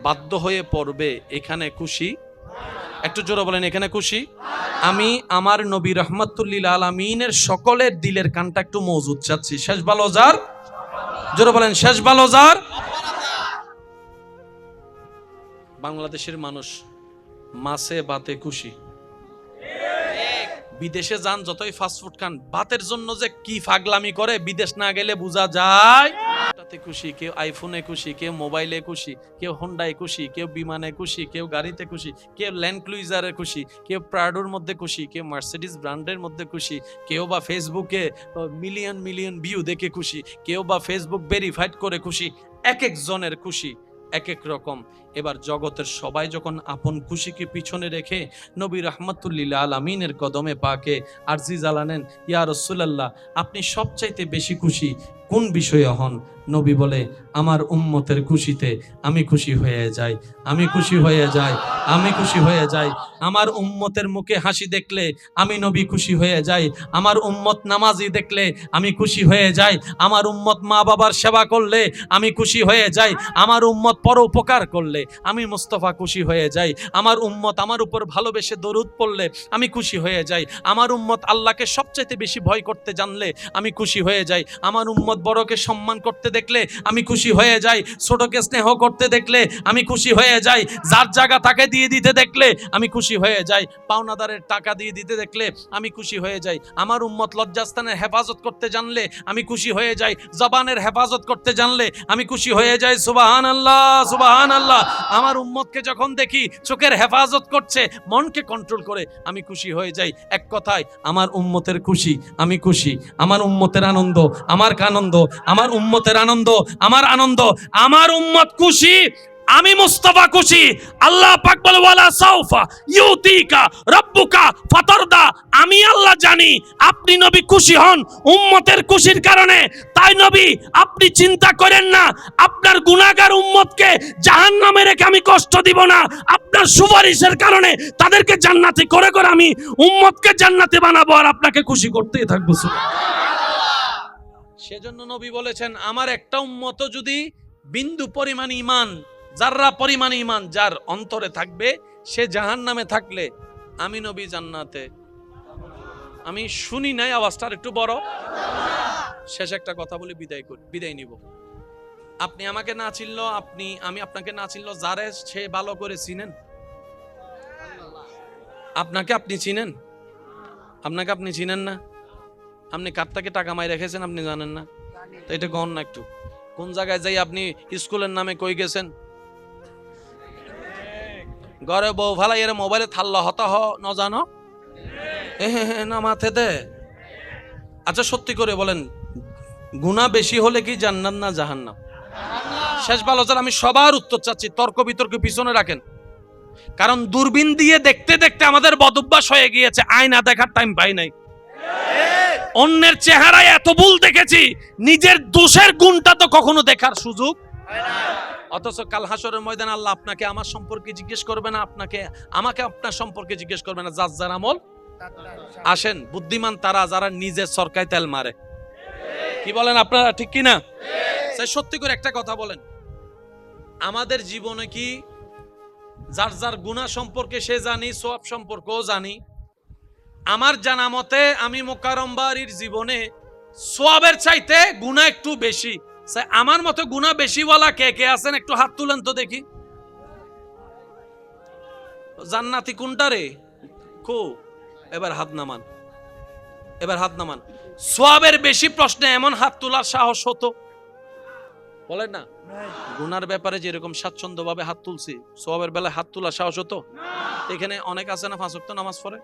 বাধ্য হয়ে পড়বে, এখানে খুশি? একটু জোরে বলেন এখানে খুশি? আমি আমার নবী রহমাতুল্লিল আলামিনের সকলের দিলের কানটা একটু মজুদ চাচ্ছি। শেষ ভালো যার, জোরে বলেন শেষ ভালো যার। বাংলাদেশের মানুষ মাছে ভাতে খুশি, বিদেশে যান যতই ফাস্টফুড খান ভাতের জন্য যে কি ফাগলামি করে বিদেশ না গেলে বোঝা যায়। তাতে খুশি, কেউ আইফোনে খুশি, কেউ মোবাইলে খুশি, কেউ হোন্ডায় খুশি, কেউ বিমানে খুশি, কেউ গাড়িতে খুশি, কেউ ল্যান্ড ক্রুইজারে খুশি, কেউ প্রাডোর মধ্যে খুশি, কেউ মার্সিডিজ ব্র্যান্ডের মধ্যে খুশি, কেউ বা ফেসবুকে মিলিয়ন ভিউ দেখে খুশি, কেউ বা ফেসবুক ভেরিফাইড করে খুশি। এক একজনের খুশি এক এক রকম। এবার জগতের সবাই যখন আপন খুশিকে পিছনে রেখে নবী রাহমাতুল্লিল আলামিনের কদমে পাকে আরজি জ্বালানেন, ইয়া রাসূলুল্লাহ আপনি সবচাইতে বেশি খুশি কোন বিষয়ে হন? নবী বলে, আমার উম্মতের খুশিতে আমি খুশি হয়ে যাই, আমি খুশি হয়ে যাই, আমি খুশি হয়ে যাই। আমার উম্মতের মুখে হাসি দেখলে আমি নবী খুশি হয়ে যাই, আমার উম্মত নামাজি দেখলে আমি খুশি হয়ে যাই, আমার উম্মত মা বাবার সেবা করলে আমি খুশি হয়ে যাই, আমার উম্মত পরোপকার করলে আমি মুস্তাফা খুশি হয়ে যাই, আমার উম্মত আমার উপর ভালোবেসে দরুদ পড়লে আমি খুশি হয়ে যাই, আমার উম্মত আল্লাহকে সবচাইতে বেশি ভয় করতে জানলে আমি খুশি হয়ে যাই, আমার উম্মত বড়কে সম্মান করতে দেখলে আমি খুশি হয়ে যাই, ছোটকে স্নেহ করতে দেখলে আমি খুশি হয়ে যাই, যার জায়গা তাকে দিয়ে দিতে দেখলে আমি খুশি হয়ে যাই, পাওনাদারের টাকা দিয়ে দিতে দেখলে আমি খুশি হয়ে যাই, আমার উম্মত লজ্জাস্থানের হেফাজত করতে জানলে আমি খুশি হয়ে যাই, জবানের হেফাজত করতে জানলে আমি খুশি হয়ে যাই। সুবহানাল্লাহ, সুবহানাল্লাহ। আমার উম্মতকে যখন দেখি চোখের হেফাজত করছে, মনকে কন্ট্রোল করে, আমি খুশি হয়ে যাই। এক কথায় আমার উম্মতের খুশি আমি খুশি, আমার উম্মতের আনন্দ আমার আনন্দ, আমার উম্মতের আনন্দ আমার আনন্দ, আমার উম্মত খুশি আমি মুস্তাফা খুশি। আল্লাহ পাক বলে, ওয়ালা সাউফা ইউতিকা রাব্বুকা ফাতারদা। আমি আল্লাহ জানি আপনি নবী খুশি হন উম্মতের খুশির কারণে। তাই নবী আপনি চিন্তা করেন না, আপনার গুনাহগার উম্মতকে জাহান্নামে রেখে আমি কষ্ট দিব না, আপনার সুপারিশের কারণে তাদেরকে জান্নাতি করে করে আমি উম্মতকে জান্নাতি বানাবো, আর আপনাকে খুশি করতেই থাকবো। সেজন্য নবী বলেছেন, আমার একটা উম্মত যদি বিন্দু পরিমাণ ঈমান, যাররা পরিমাণ ঈমান যার অন্তরে থাকবে, সে জাহান্নামে থাকলে আমি নবী জান্নাতে। আমি শুনি নাই, আওয়াজটা একটু বড়। শেষ একটা কথা বলে বিদায় নিব। আপনি আমাকে না চিনলো, আমি আপনাকে না চিনলো, যারে সে ভালো করে চিনেন, আপনাকে আপনি চিনেন, আপনাকে আপনি চিনেন না, আপনি কার থেকে টাকা মাই রেখেছেন আপনি জানেন না, তো এটা গণ না একটু। কোন জায়গায় যাই আপনি স্কুলের নামে কই গেছেন, ঘরে বউ ফালাই এর মোবাইলে থাল্লা হতা ন জানো না মাথে দে। আচ্ছা সত্যি করে বলেন, গুনাহ বেশি হলে কি জান্নাত না জাহান্নাম? শেষ ভালো স্যার, আমি সবার উত্তর চাচ্ছি, তর্ক বিতর্ক পিছনে রাখেন, কারণ দূরবীন দিয়ে দেখতে দেখতে আমাদের বদভ্যাস হয়ে গিয়েছে, আয়না দেখার টাইম পাই নাই। অন্যের চেহারায় এত ভুল দেখেছি, নিজের দোষের গুণটা তো কখনো দেখার সুযোগ হয় না। অথচ কাল হাসরের ময়দানে আল্লাহ আপনাকে আমার সম্পর্কে জিজ্ঞেস করবে না, আমাকে আপনার সম্পর্কে জিজ্ঞেস করবে না, যার যার আমল। আসেন, বুদ্ধিমান তারা যারা নিজের সরকায় তেল মারে। কি বলেন আপনারা, ঠিক কি না? সত্যি করে একটা কথা বলেন, আমাদের জীবনে কি যার যার গুনাহ সম্পর্কে সে জানি, সওয়াব সম্পর্কেও জানি? আমার জানা মতে আমি মোকাররম বাড়ির জীবনে সওয়াবের চাইতে গুনাহ একটু বেশি। আমার মতো গুনাহ বেশিওয়ালা কে কে আছেন একটু হাত তুলেন তো দেখি। জান্নাতি কোনটা রে? এবার হাত নামান, এবার হাত নামান। সওয়াবের বেশি প্রশ্নে এমন হাত তোলার সাহস হতো? বলেন না। গুনার ব্যাপারে যেরকম স্বাচ্ছন্দ্য ভাবে হাত তুলছি, সওয়াবের বেলায় হাত তোলার সাহস হতো? এখানে অনেক আছে না 5 ওয়াক্ত নামাজ পড়ে,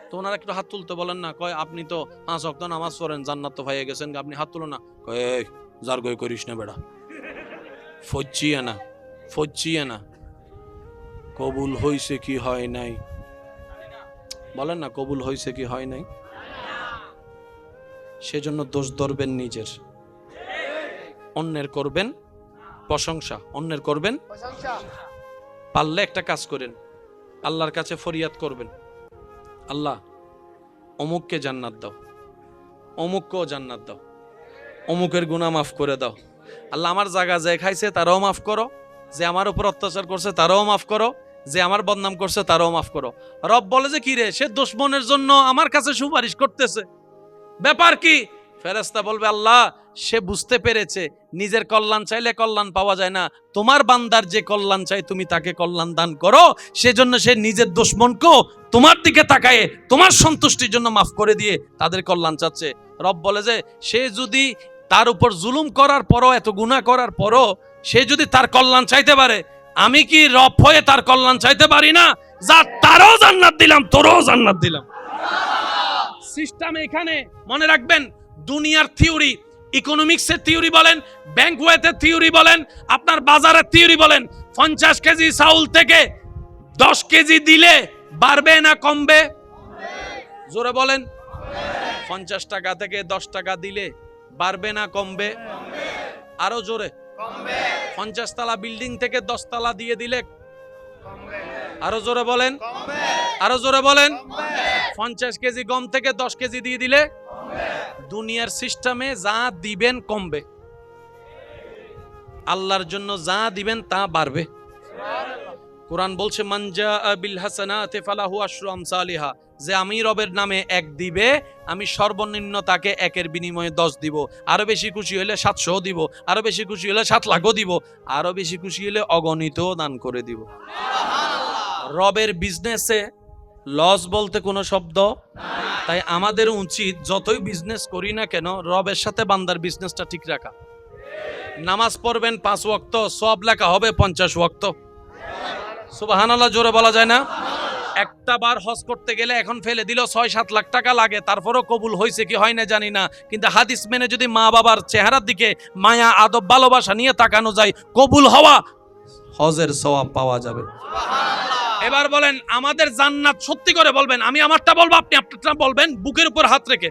তো ওনারা একটু হাত তুলতে বলেন না। কয় আপনি তো 5 ওয়াক্ত নামাজ পড়েন, জান্নাত তো পাইয়ে গেছেন, আপনি হাত তুলো না। কয় যার গই করিস না বেড়া, ফজ্জিয়ে না, কবুল হইছে কি হয় নাই? বলেন না, কবুল হইছে কি হয় নাই? সেজন্য দোষ ধরবেন নিজের, অন্যের করবেন প্রশংসা, অন্যের করবেন পারলে একটা কাজ করেন, আল্লাহর কাছে ফরিয়াদ করবেন, আল্লাহ অমুককে জান্নাত দাও, অমুককেও জান্নাত দাও, অমুকের গুনাহ মাফ করে দাও। আল্লাহ আমার জায়গা যে খাইছে তারাও মাফ করো, যে আমার উপর অত্যাচার করছে তারাও মাফ করো, যে আমার বদনাম করছে তারাও মাফ করো। রব বলে যে কি রে, সে দুশমনের জন্য আমার কাছে সুপারিশ করতেছে, ব্যাপার কি? ফেরেশতা বলবে, আল্লাহ সে বুঝতে পেরেছে নিজের কল্যাণ চাইলে কল্যাণ পাওয়া যায় না, তোমার বান্দার যে কল্যাণ চাই তুমি তাকে কল্যাণ দান করো, সেজন্য সে নিজের দুশমনকেও তোমার দিকে তাকায়ে তোমার সন্তুষ্টির জন্য মাফ করে দিয়ে তাদের কল্যাণ চাচ্ছে। রব বলে যে সে যদি তার উপর জুলুম করার পরও, এত গুনাহ করার পরও সে যদি তার কল্যাণ চাইতে পারে, আমি কি রব হয়ে তার কল্যাণ চাইতে পারি না? যা, তারও জান্নাত দিলাম, তোরও জান্নাত দিলাম। সিস্টেম এখানে মনে রাখবেন, দুনিয়ার থিওরি ইকোনমিক্সের থিওরি বলেন, ব্যাংক ওয়েথের থিওরি বলেন, আপনার বাজারের থিওরি বলেন, 50 কেজি চাউল থেকে 10 কেজি দিলে বাড়বে না কমবে? জোরে বলেন। 50 টাকা থেকে 10 টাকা দিলে বাড়বে না কমবে? আরো জোরে। 50 তলা বিল্ডিং থেকে 10 তলা দিয়ে দিলে? আরো জোরে বলেন। আরো জোরে বলেন। 50 কেজি গম থেকে 10 কেজি দিয়ে দিলে? দুনিয়ার সিস্টেমে যা দিবেন কমবে, আল্লাহর জন্য যা দিবেন তা বাড়বে। কোরআন বলছে মান জাআ বিল হাসানাতি ফালাহু আশরু আমসালিহা, যে আমি রবের নামে 1 দিবে, আমি সর্বনিম্ন তাকে 1-এর বিনিময়ে 10 দিব। আরো বেশি খুশি হলে 700 দিব, আরো বেশি খুশি হলে 7 লাখও দিব, আরো বেশি খুশি হলে অগণিত দান করে দিব। রবের বিজনেসে লস বলতে কোনো শব্দ নাই। তাই আমাদের উচিত যতই বিজনেস করি না কেন রবের সাথে বান্দার বিজনেসটা ঠিক রাখা। নামাজ পড়বেন 5 ওয়াক্ত, সব লেখা হবে 50 ওয়াক্ত। সুবহানাল্লাহ জোরে বলা যায় না? একটা বার হজ করতে গেলে এখন ফেলে দিল 6-7 লাখ টাকা লাগে, তারপরও কবুল হয়েছে কি হয় না জানি না, কিন্তু হাদিস মেনে যদি মা বাবার চেহারার দিকে মায়া আদব ভালোবাসা নিয়ে তাকানো যায়, কবুল হওয়া হজের সওয়াব পাওয়া যাবে। এবার বলেন আমাদের জান্নাত, সত্যি করে বলবেন, আমি আমারটা বলবো আপনি আপনারটা বলবেন, বুকের উপর হাত রেখে।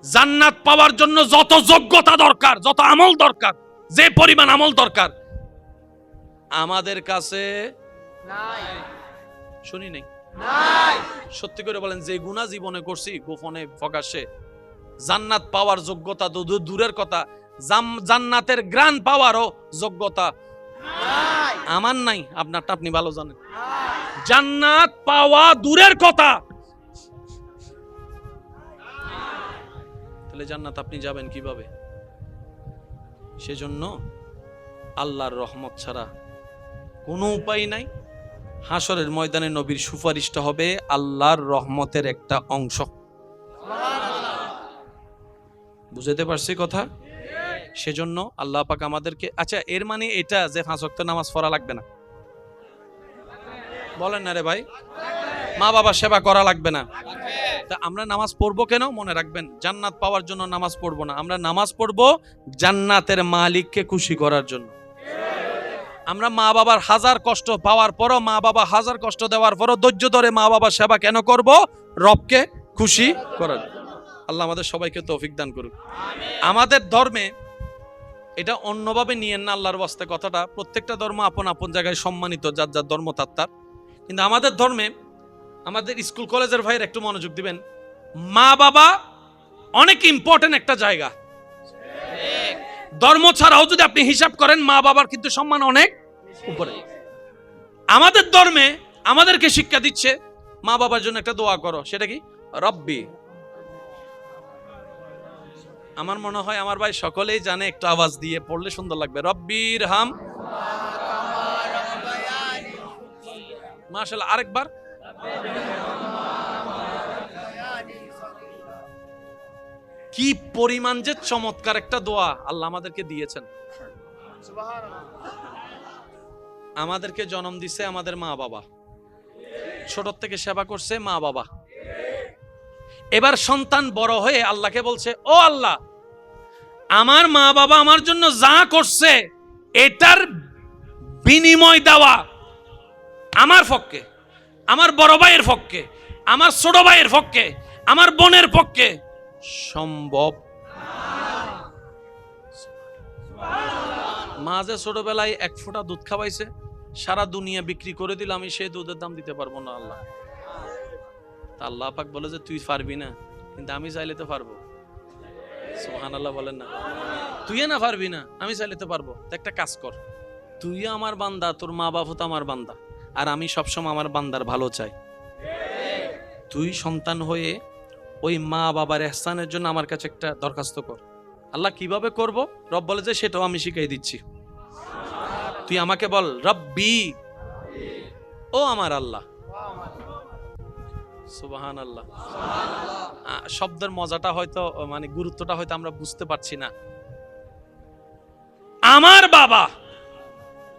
জান্নাত পাওয়ার জন্য যত যোগ্যতা দরকার, যত আমল দরকার, যে পরিমাণ আমল দরকার আমাদের কাছে নাই। শুনি নাই? সত্যি করে বলেন, যে গুনাহ জীবনে করছি গোপনে প্রকাশ্যে, জান্নাত পাওয়ার যোগ্যতা তো দূরের কথা, জান্নাতের গ্রান পাওয়ারও যোগ্যতা আমার নাই। আপনারটা আপনি ভালো জানেন। জান্নাত পাওয়া দূরের কথা, তাহলে জান্নাত আপনি যাবেন কিভাবে? সেজন্য আল্লাহর রহমত ছাড়া কোনো উপায় নাই। হাসরের ময়দানে নবীর সুপারিশটা হবে আল্লাহর রহমতের একটা অংশ। বুঝতে পারছি কথা? সেজন্য আল্লাহ পাক আমাদেরকে, আচ্ছা এর মানে এটা যে 5 ওয়াক্ত নামাজ পড়া লাগবে না? বলেন না রে ভাই। মা বাবা সেবা করা লাগবে না? তা আমরা নামাজ পড়বো কেন? মনে রাখবেন, জান্নাত পাওয়ার জন্য নামাজ পড়বো না, আমরা নামাজ পড়বো জান্নাতের মালিককে খুশি করার জন্য। আমরা মা বাবার হাজার কষ্ট পাওয়ার পরও, মা বাবা হাজার কষ্ট দেওয়ার পরও ধৈর্য ধরে মা বাবার সেবা কেন করব? রবকে খুশি করার। আল্লাহ আমাদের সবাইকে তৌফিক দান করুক। আমাদের ধর্মে এটা অন্যভাবে নিয়েন না, আল্লাহর ওয়াস্তে কথাটা। প্রত্যেকটা ধর্ম আপন আপন জায়গায় সম্মানিত, যার যার ধর্ম তার। কিন্তু আমাদের ধর্মে, আমাদের স্কুল কলেজের ভাইয়ের একটু মনোযোগ দিবেন, মা বাবা অনেক ইম্পর্টেন্ট একটা জায়গা। ধর্ম ছাড়াও যদি আপনি হিসাব করেন, মা বাবার কিন্তু সম্মান অনেক উপরে। আমাদের ধর্মে আমাদেরকে শিক্ষা দিচ্ছে মা বাবার জন্য একটা দোয়া করো। সেটা কি? রব্বি। আমার মনে হয় আমার ভাই সকলেই জানে, একটু আওয়াজ দিয়ে পড়লে সুন্দর লাগবে। রব্বির হাম। মাশাআল্লাহ, আরেকবার। কি পরিমাণ যে চমৎকার একটা দোয়া আল্লাহ আমাদেরকে দিয়েছেন। আমাদেরকে জন্ম দিছে আমাদের মা বাবা, ছোট থেকে সেবা করছে মা বাবা। এবার সন্তান বড় হয়ে আল্লাহকে বলছে, ও আল্লাহ, আমার মা বাবা আমার জন্য যা করছে এটার বিনিময় দেওয়া আমার পক্ষে, আমার বড় ভাইয়ের পক্ষে, আমার ছোট ভাইয়ের পক্ষে, আমার বোনের পক্ষে সম্ভব। মা যে ছোটবেলায় 1 ফোঁটা দুধ খাওয়াইছে, সারা দুনিয়া বিক্রি করে দিলে আমি সেই দুধের দাম দিতে পারবো না আল্লাহ। আল্লাহ পাক বলে যে তুই পারবি না, কিন্তু আমি চাইলে তো পারবো। সুবহানাল্লাহ বলেন না? তুই না পারবি না, আমি চাইলে তো পারবো। তো একটা কাজ কর, তুই আমার বান্দা, তোর মা বাবা তো আমার বান্দা, আর আমি সবসময় আমার বান্দার ভালো চাই। তুই সন্তান হয়ে ওই মা বাবার ইহসানের জন্য আমার কাছে একটা দরখাস্ত কর। আল্লাহ কিভাবে করব? রব বলে যে সেটাও আমি শিখাই দিচ্ছি। তুই আমাকে বল রব্বি, ও আমার আল্লাহ। সুবহানাল্লাহ। শব্দের মজাটা হয়তো, মানে গুরুত্বটা হয়তো আমরা বুঝতে পারছি না। আমার বাবা,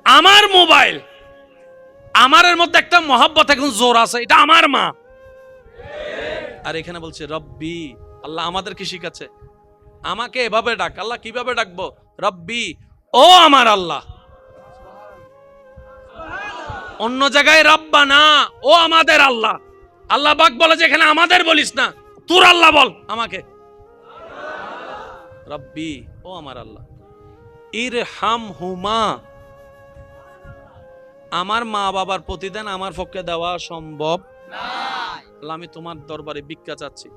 আমার মোবাইল, আমারের মধ্যে একটা মহব্বত এখন জোর আছে, এটা আমার মা। আর এখানে বলছে রব্বি, আল্লাহ আমাদেরকে শিখাচ্ছে আমাকে এভাবে ডাক। আল্লাহ কিভাবে ডাকবো? রব্বি, ও আমার আল্লাহ। অন্য জায়গায় রব্বানা, ও আমাদের আল্লাহ। আল্লাহ পাক বলে যে এখানে আমাদের বলিস না, তোর আল্লাহ বল আমাকে। রব্বি, ও আমার আল্লাহ। ইরহাম হুমা, আমার মা বাবার প্রতিদান আমার পক্ষে দেওয়া সম্ভব না। আল্লাহ আমি তোমার দরবারে ভিক্ষা চাচ্ছি।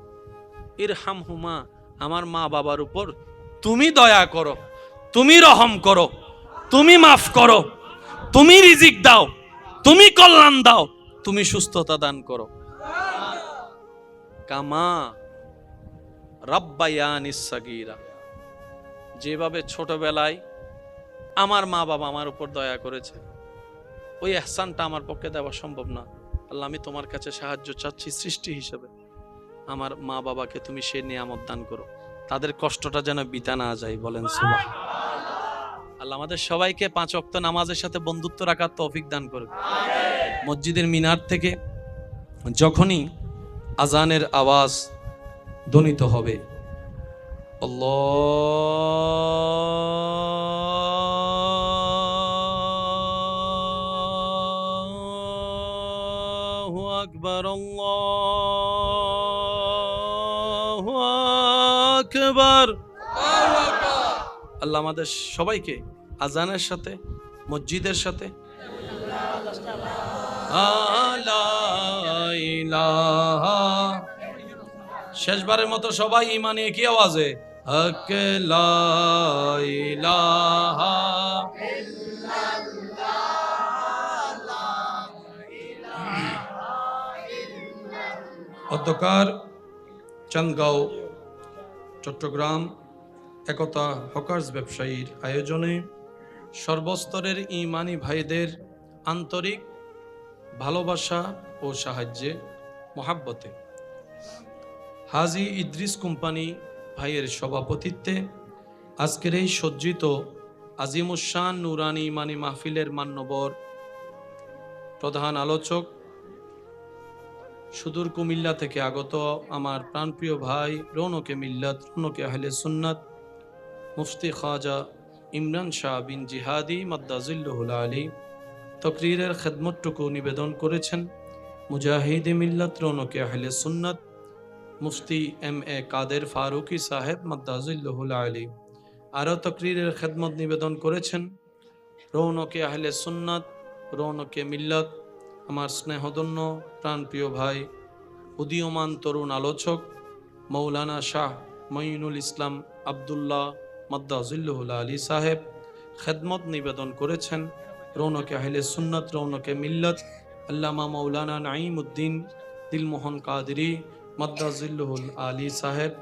ইরহাম হুমা, আমার মা বাবার উপর তুমি দয়া করো, তুমি রহম করো, তুমি মাফ করো, তুমি রিজিক দাও, তুমি কল্যাণ দাও, তুমি সুস্থতা দান করো। কামা রাব্বায়ানিস সাগীরা, যেভাবে ছোটবেলায় আমার মা বাবা আমার উপর দয়া করেছে, ওই ইহসানটা আমার পক্ষে দেওয়া সম্ভব না। আল্লাহ আমি তোমার কাছে সাহায্য চাচ্ছি সৃষ্টি হিসেবে, আমার মা বাবাকে তুমি সে নিয়ামত দান করো, তাদের কষ্টটা যেন বিতা না যায়। বলেন সুবহানাল্লাহ। আল্লাহ আমাদের সবাইকে 5 ওয়াক্ত নামাজের সাথে বন্ধুত্ব রাখার তৌফিক দান করুন। মসজিদের মিনার থেকে যখনই আজানের আওয়াজ ধ্বনিত হবে, আল্লাহু আকবার, আল্লাহু আকবার। আল্লাহ আমাদের সবাইকে আজানের সাথে, মসজিদের সাথে শেষবারের মতো সবাই ইমানে কি আওয়াজে হক লা ইলাহা অধ্যকার চান্দগাঁও চট্টগ্রাম একতা হকার্স ব্যবসায়ীর আয়োজনে সর্বস্তরের ইমানি ভাইদের আন্তরিক ভালোবাসা ও সাহায্যে মহাব্বতে হাজী ইদ্রিস কোম্পানি ভাইয়ের সভাপতিত্বে আজকের এই সজ্জিত আজিমুশান নুরানি ইমানি মাহফিলের মান্যবর প্রধান আলোচক, সুদূর কুমিল্লা থেকে আগত আমার প্রাণপ্রিয় ভাই রৌনকে মিল্লাত, রৌনকে আহলে সুন্নাত, মুফতি খাজা ইমরান শাহ বিন জিহাদি মাদ্দাজিল্লুহুল আলী তকরীরের খেদমতটুকু নিবেদন করেছেন মুজাহিদে মিল্লাত, রৌনকে আহলে সুন্নাত মুফতি এম.এ. কাদের ফারুকি সাহেব মাদ্দাজিল্লুহুল আলী। আরও তকরীরের খেদমত নিবেদন করেছেন রৌনকে আহলে সুন্নাত, রৌনকে মিল্লাত, আমার স্নেহধন্য প্রাণপ্রিয় ভাই উদীয়মান তরুণ আলোচক মৌলানা শাহ মঈনুল ইসলাম আবদুল্লাহ মাদ্দাজিল্লুহুল আলী সাহেব। খেদমত নিবেদন করেছেন রৌনকে আহলে সুন্নাত, রৌনকে মিল্লাত আল্লামা মৌলানা নাঈমউদ্দিন দিলমোহন কাদরি মাদ্দাজিল্লুহুল আলী সাহেব।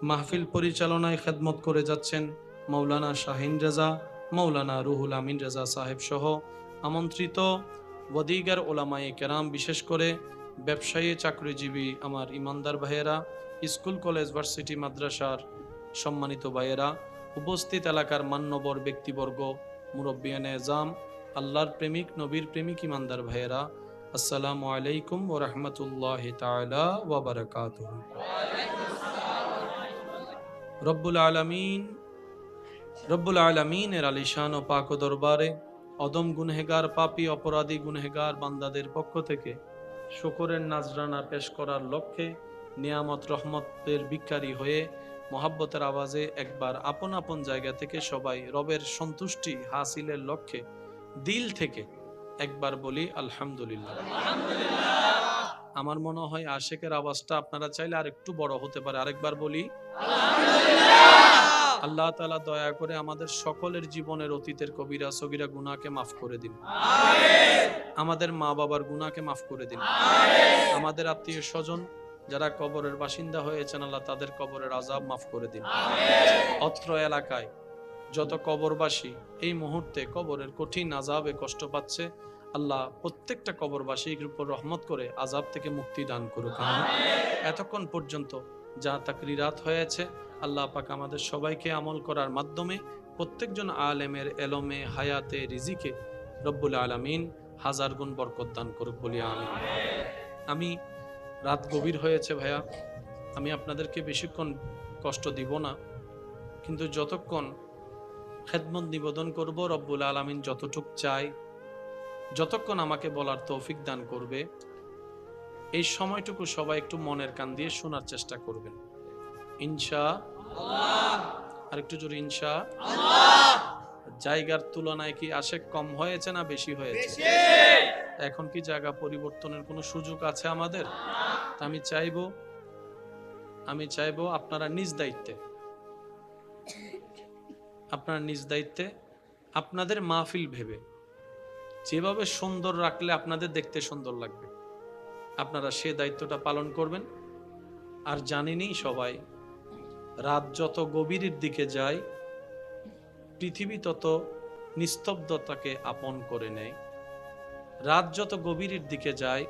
মাহফিল পরিচালনায় খেদমত করে যাচ্ছেন মৌলানা শাহিন রেজা, মৌলানা রুহুল আমিন রেজা সাহেব সহ আমন্ত্রিত ওয়াদিগার ওলামায়ে কেরাম, বিশেষ করে ব্যবসায়ী চাকরিজীবী আমার ইমানদার ভাইয়েরা, স্কুল কলেজ ভার্সিটি মাদ্রাসার সম্মানিত ভাইয়েরা, উপস্থিত এলাকার মান্যবর ব্যক্তিবর্গ, মুরব্বিয়ানে এজাম, আল্লাহর প্রেমিক নবীর প্রেমিক ইমানদার ভাইয়েরা, আসসালামু আলাইকুম ওয়া রাহমাতুল্লাহি তাআলা ওয়া বারাকাতুহু। রব্বুল আলামিনের আলিশান ও পাক দরবারে অদম গুনহেগার পাপী অপরাধী গুনহেগার বান্দাদের পক্ষ থেকে শুকরের নাজরানা পেশ করার লক্ষ্যে নিয়ামত রহমতের ভিক্ষারী হয়ে মহাব্বতের আওয়াজে একবার আপন আপন জায়গা থেকে সবাই রবের সন্তুষ্টি হাসিলের লক্ষ্যে দিল থেকে একবার বলি আলহামদুলিল্লাহ। আমার মনে হয় আশেকের আওয়াজটা আপনারা চাইলে আর একটু বড় হতে পারে, আরেকবার বলি আল্লাহ তাআলা দয়া করে আমাদের সকলের জীবনের অতীতের কবিরা সগীরা গুনাহকে মাফ করে দিন। আমাদের মা বাবার গুনাহকে মাফ করে দিন। আমাদের আত্মীয় স্বজন যারা কবরের বাসিন্দা হয়েছেন, আল্লাহ তাদের কবরের আযাব মাফ করে দিন। অত্র এলাকায় যত কবরবাসী এই মুহূর্তে কবরের কঠিন আযাবে কষ্ট পাচ্ছে, আল্লাহ প্রত্যেকটা কবরবাসীর উপর রহমত করে আযাব থেকে মুক্তি দান করুক। এতক্ষণ পর্যন্ত যা তাকরিরাত হয়েছে, আল্লাহ পাক আমাদের সবাইকে আমল করার মাধ্যমে প্রত্যেকজন আলেমের এলমে হায়াতে রিজিকে রব্বুল আলামিন হাজার গুণ বরকত দান করুক বলি আমিন। আমি রাত গভীর হয়েছে ভাইয়া, আমি আপনাদেরকে বেশিক্ষণ কষ্ট দিব না। কিন্তু যতক্ষণ খেদমত নিবেদন করব, রব্বুল আলামিন যতটুক চাই, যতক্ষণ আমাকে বলার তৌফিক দান করবে, এই সময়টুকু সবাই একটু মনের কান দিয়ে শোনার চেষ্টা করবেন, ইনশাআল্লাহ। আর একটু জোরে ইনশাআল্লাহ। জায়গার তুলনায় কি আশেক কম হয়েছে না বেশি হয়েছে? এখন কি জায়গা পরিবর্তনের কোনো সুযোগ আছে আমাদের? আমি চাইবো আপনারা নিজ দায়িত্বে আপনাদের মাহফিল ভেবে যেভাবে সুন্দর রাখলে আপনাদের দেখতে সুন্দর লাগবে, আপনারা সে দায়িত্বটা পালন করবেন। আর জানেনই সবাই, রাত যত গভীরের দিকে যায়, পৃথিবী তত নিস্তব্ধতাকে আপন করে নেয়। রাত যত গভীরের দিকে যায়,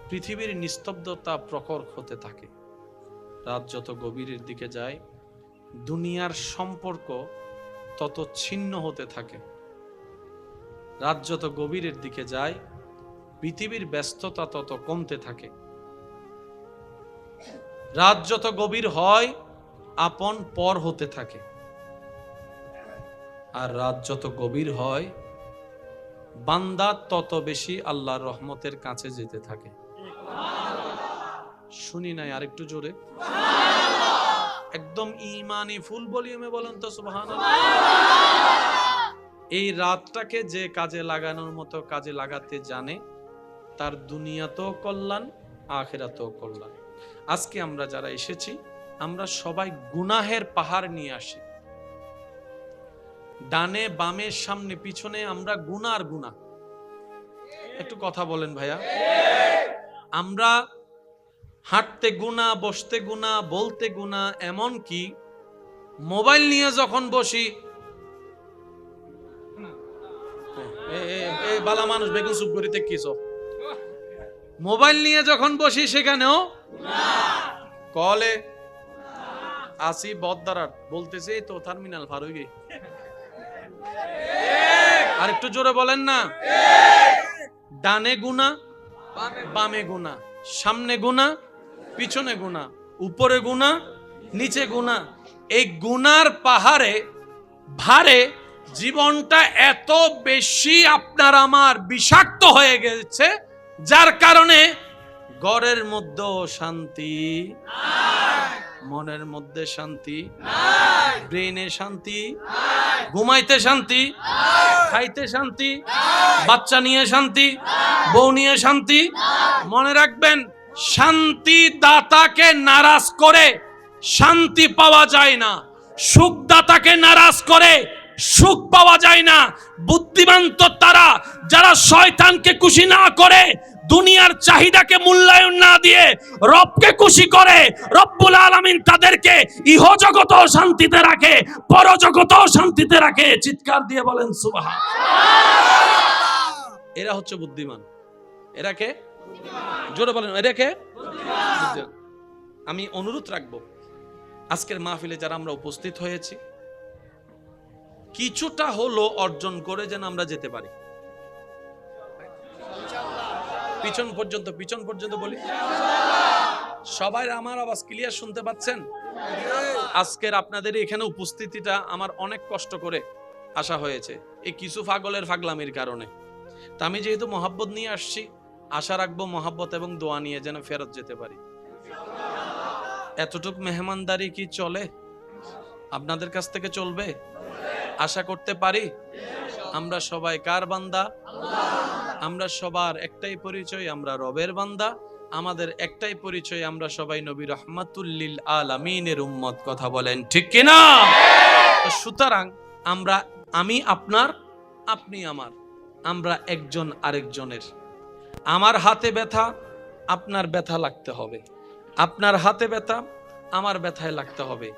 পৃথিবীর নিস্তব্ধতা প্রখর হতে থাকে। রাত যত গভীরের দিকে যায়, দুনিয়ার সম্পর্ক তত ছিন্ন হতে থাকে। রাত যত গভীরের দিকে যায়, পৃথিবীর ব্যস্ততা তত কমতে থাকে। রাত যত গভীর হয়, আপন পর হতে থাকে। আর রাত যত গভীর হয়, বান্দা তত বেশি আল্লাহর রহমতের কাছে যেতে থাকে। শুনি নাই, আরেকটু জোরে একদম ইমানি ফুল ভলিউমে বলেন তো সুবহানাল্লাহ। এই রাতটাকে যে কাজে লাগানোর মতো কাজে লাগাতে জানে, তার দুনিয়াতেও কল্যাণ, আখিরাতেও কল্যাণ। আজকে আমরা যারা এসেছি, আমরা সবাই গুনাহের পাহাড় নিয়ে আসি। ডানে বামে সামনে পিছনে আমরা গুনাহ আর গুনাহ। একটু কথা বলেন ভাইয়া। আমরা হাঁটতে গুনাহ, বসতে গুনাহ, বলতে গুনাহ, এমন কি মোবাইল নিয়ে যখন বসি, বালা মানুষ বেগুন চুপ করিতে কিসব, মোবাইল নিয়ে যখন বসি সেখানেও কলে আসি বদদারাট বলতেছে তো টার্মিনাল পার হয়ে গেই। আর একটু জোরে বলেন না। ডানে গুনা, বামে গুনা, সামনে গুনা, পিছনে গুনা, উপরে গুনা, নিচে গুনা। এই গুনার পাহাড়ে ভারে জীবনটা এত বেশি আপনার আমার বিষাক্ত হয়ে গেছে, যার কারণে ঘরের মধ্যে শান্তি, মনের মধ্যে শান্তি, ব্রেনে শান্তি, ঘুমাইতে শান্তি, খাইতে শান্তি, বাচ্চা নিয়ে শান্তি, বউ নিয়ে শান্তি। মনে রাখবেন, শান্তি দাতাকে নারাজ করে শান্তি পাওয়া যায় না, সুখ দাতাকে নারাজ করে সুখ পাওয়া যায় না। বুদ্ধিমান তো তারা যারা শয়তানকে খুশি না করে, দুনিয়ার চাহিদাকে মূল্যায়ন না দিয়ে রবকে খুশি করে। রব্বুল আলামিন তাদেরকে ইহজগতেও শান্তিতে রাখে, পরজগতেও শান্তিতে রাখে। চিৎকার দিয়ে বলেন সুবহানাল্লাহ। এরা হচ্ছে বুদ্ধিমান। এরা কে? জোরে বলেন, এরা কে? আমি অনুরোধ রাখবো, আজকের মাহফিলে যারা আমরা উপস্থিত হয়েছি, কিছুটা হলো অর্জন করে যেন আমরা যেতে পারি। পিছন পর্যন্ত বলি। সবাই আমার আওয়াজ ক্লিয়ার শুনতে পাচ্ছেন? আজকের আপনাদের এখানে উপস্থিতিটা আমার অনেক কষ্ট করে আসা হয়েছে, এই কিছু পাগলের পাগলামির কারণে। তা আমি যেহেতু মহাব্বত নিয়ে আসছি, আশা রাখবো মহাব্বত এবং দোয়া নিয়ে যেন ফেরত যেতে পারি। এতটুক মেহমানদারি কি চলে? আপনাদের কাছ থেকে চলবে? আশা করতে পারি। আমরা সবাই কার বান্দা? আমরা সবার একটাই পরিচয়, আমরা রবের বান্দা। আমাদের একটাই পরিচয়, আমরা সবাই নবী রাহমাতুল লিল আলামিনের উম্মত। কথা বলেন ঠিক কিনা? সুতরাং আমি আপনার, আপনি আমার, আমরা একজন আরেকজনের। আমার হাতে ব্যথা, আপনার ব্যথা লাগতে হবে। আপনার হাতে ব্যথা, আমার ব্যথায় লাগতে হবে।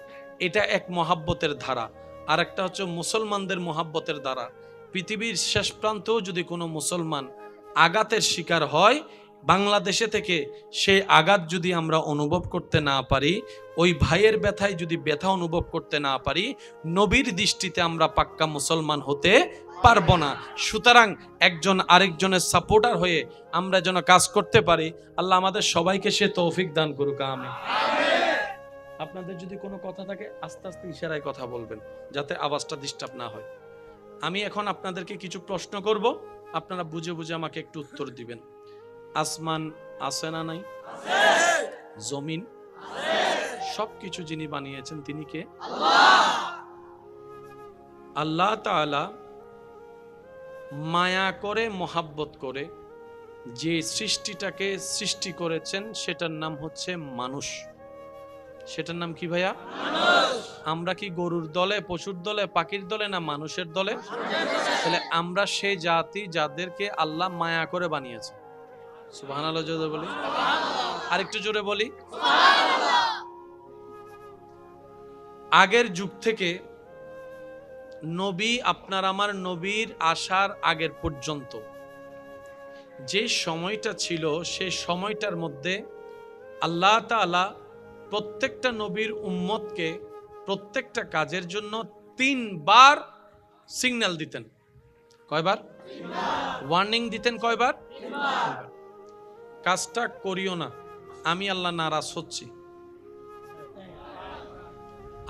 এটা এক মহাব্বতের ধারা। আর একটা হচ্ছে মুসলমানদের মহাব্বতের ধারা। পৃথিবীর শেষ প্রান্তেও যদি কোনো মুসলমান আঘাতের শিকার হয়, বাংলাদেশে থেকে সেই আঘাত যদি আমরা অনুভব করতে না পারি, ওই ভাইয়ের ব্যথায় যদি ব্যথা অনুভব করতে না পারি, নবীর দৃষ্টিতে আমরা পাক্কা মুসলমান হতে পারবো না। সুতরাং একজন আরেকজনের সাপোর্টার হয়ে আমরা যেন কাজ করতে পারি। আল্লাহ আমাদের সবাইকে সে তৌফিক দান করুক, আমিন। আপনাদের যদি কোনো কথা থাকে আস্তে আস্তে ইশারায় কথা বলবেন, যাতে আওয়াজটা ডিস্টার্ব না হয়। আমি এখন আপনাদেরকে কিছু প্রশ্ন করব, আপনারা বুঝে বুঝে আমাকে একটু উত্তর দিবেন। আসমান আছে না নাই? জমিন, সবকিছু যিনি বানিয়েছেন তিনি কে? আল্লাহ তাআলা মায়া করে, মোহাব্বত করে যে সৃষ্টিটাকে সৃষ্টি করেছেন সেটার নাম হচ্ছে মানুষ। সেটার নাম কি ভাইয়া? আমরা কি গরুর দলে, পশুর দলে, পাখির দলে, না মানুষের দলে? তাহলে আমরা সেই জাতি যাদেরকে আল্লাহ মায়া করে বানিয়েছে। সুবহানাল্লাহ জোরে বলি, আরেকটু জোরে বলি। আগের যুগ থেকে নবী, আপনার আমার নবীর আসার আগের পর্যন্ত যে সময়টা ছিল, সেই সময়টার মধ্যে আল্লাহ তাআলা প্রত্যেকটা নবীর উম্মতকে প্রত্যেকটা কাজের জন্য 3 বার সিগন্যাল দিতেন। কয়বার? ওয়ার্নিং দিতেন। কয়বার? কাজটা করিও না, আমি আল্লাহ নারাজ হচ্ছি।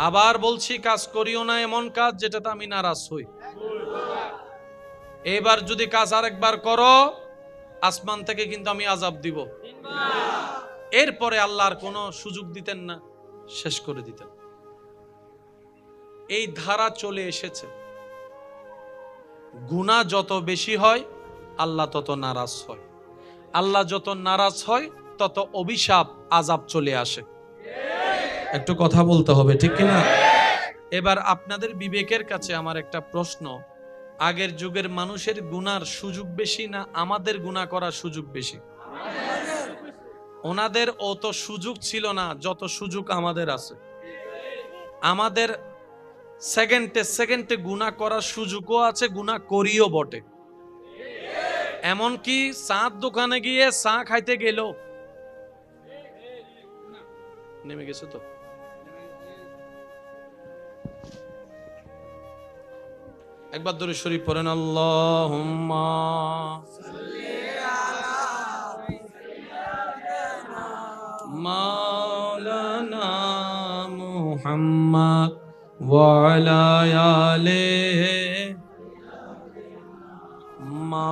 আবার বলছি, কাজ করিও না এমন কাজ যেটাতে আমি নারাজ হই। এবার যদি কাজ আরেকবার করো, আসমান থেকে কিন্তু আমি আযাব দিব। এরপরে আল্লাহর কোনো সুযোগ দিতেন না, শেষ করে দিতেন। এই ধারা চলে এসেছে। গুনাহ যত বেশি হয় আল্লাহ তত নারাজ হয়, আল্লাহ যত নারাজ হয় তত অভিশাপ, আযাব চলে আসে। একটু কথা বলতে হবে, ঠিক কিনা? এবার আপনাদের বিবেকের কাছে আমার একটা প্রশ্ন, আগের যুগের মানুষের গুনার সুযোগ বেশি না আমাদের গুনাহ করার সুযোগ বেশি? ওনাদের অত সুযোগ ছিল না যত সুযোগ আমাদের আছে। আমাদের সেকেন্ডে সেকেন্ডে গুনাহ করার সুযোগও আছে, গুনাহ করিও বটে। এমনকি চাঁদ দোকানে গিয়ে চা খাইতে গেল, নেমে গেছে তো, একবার দরুদ শরীফ পড়েন, আল্লাহুম্মা মাওলানা মুহাম্মদ ওয়া আলা আলিহি মা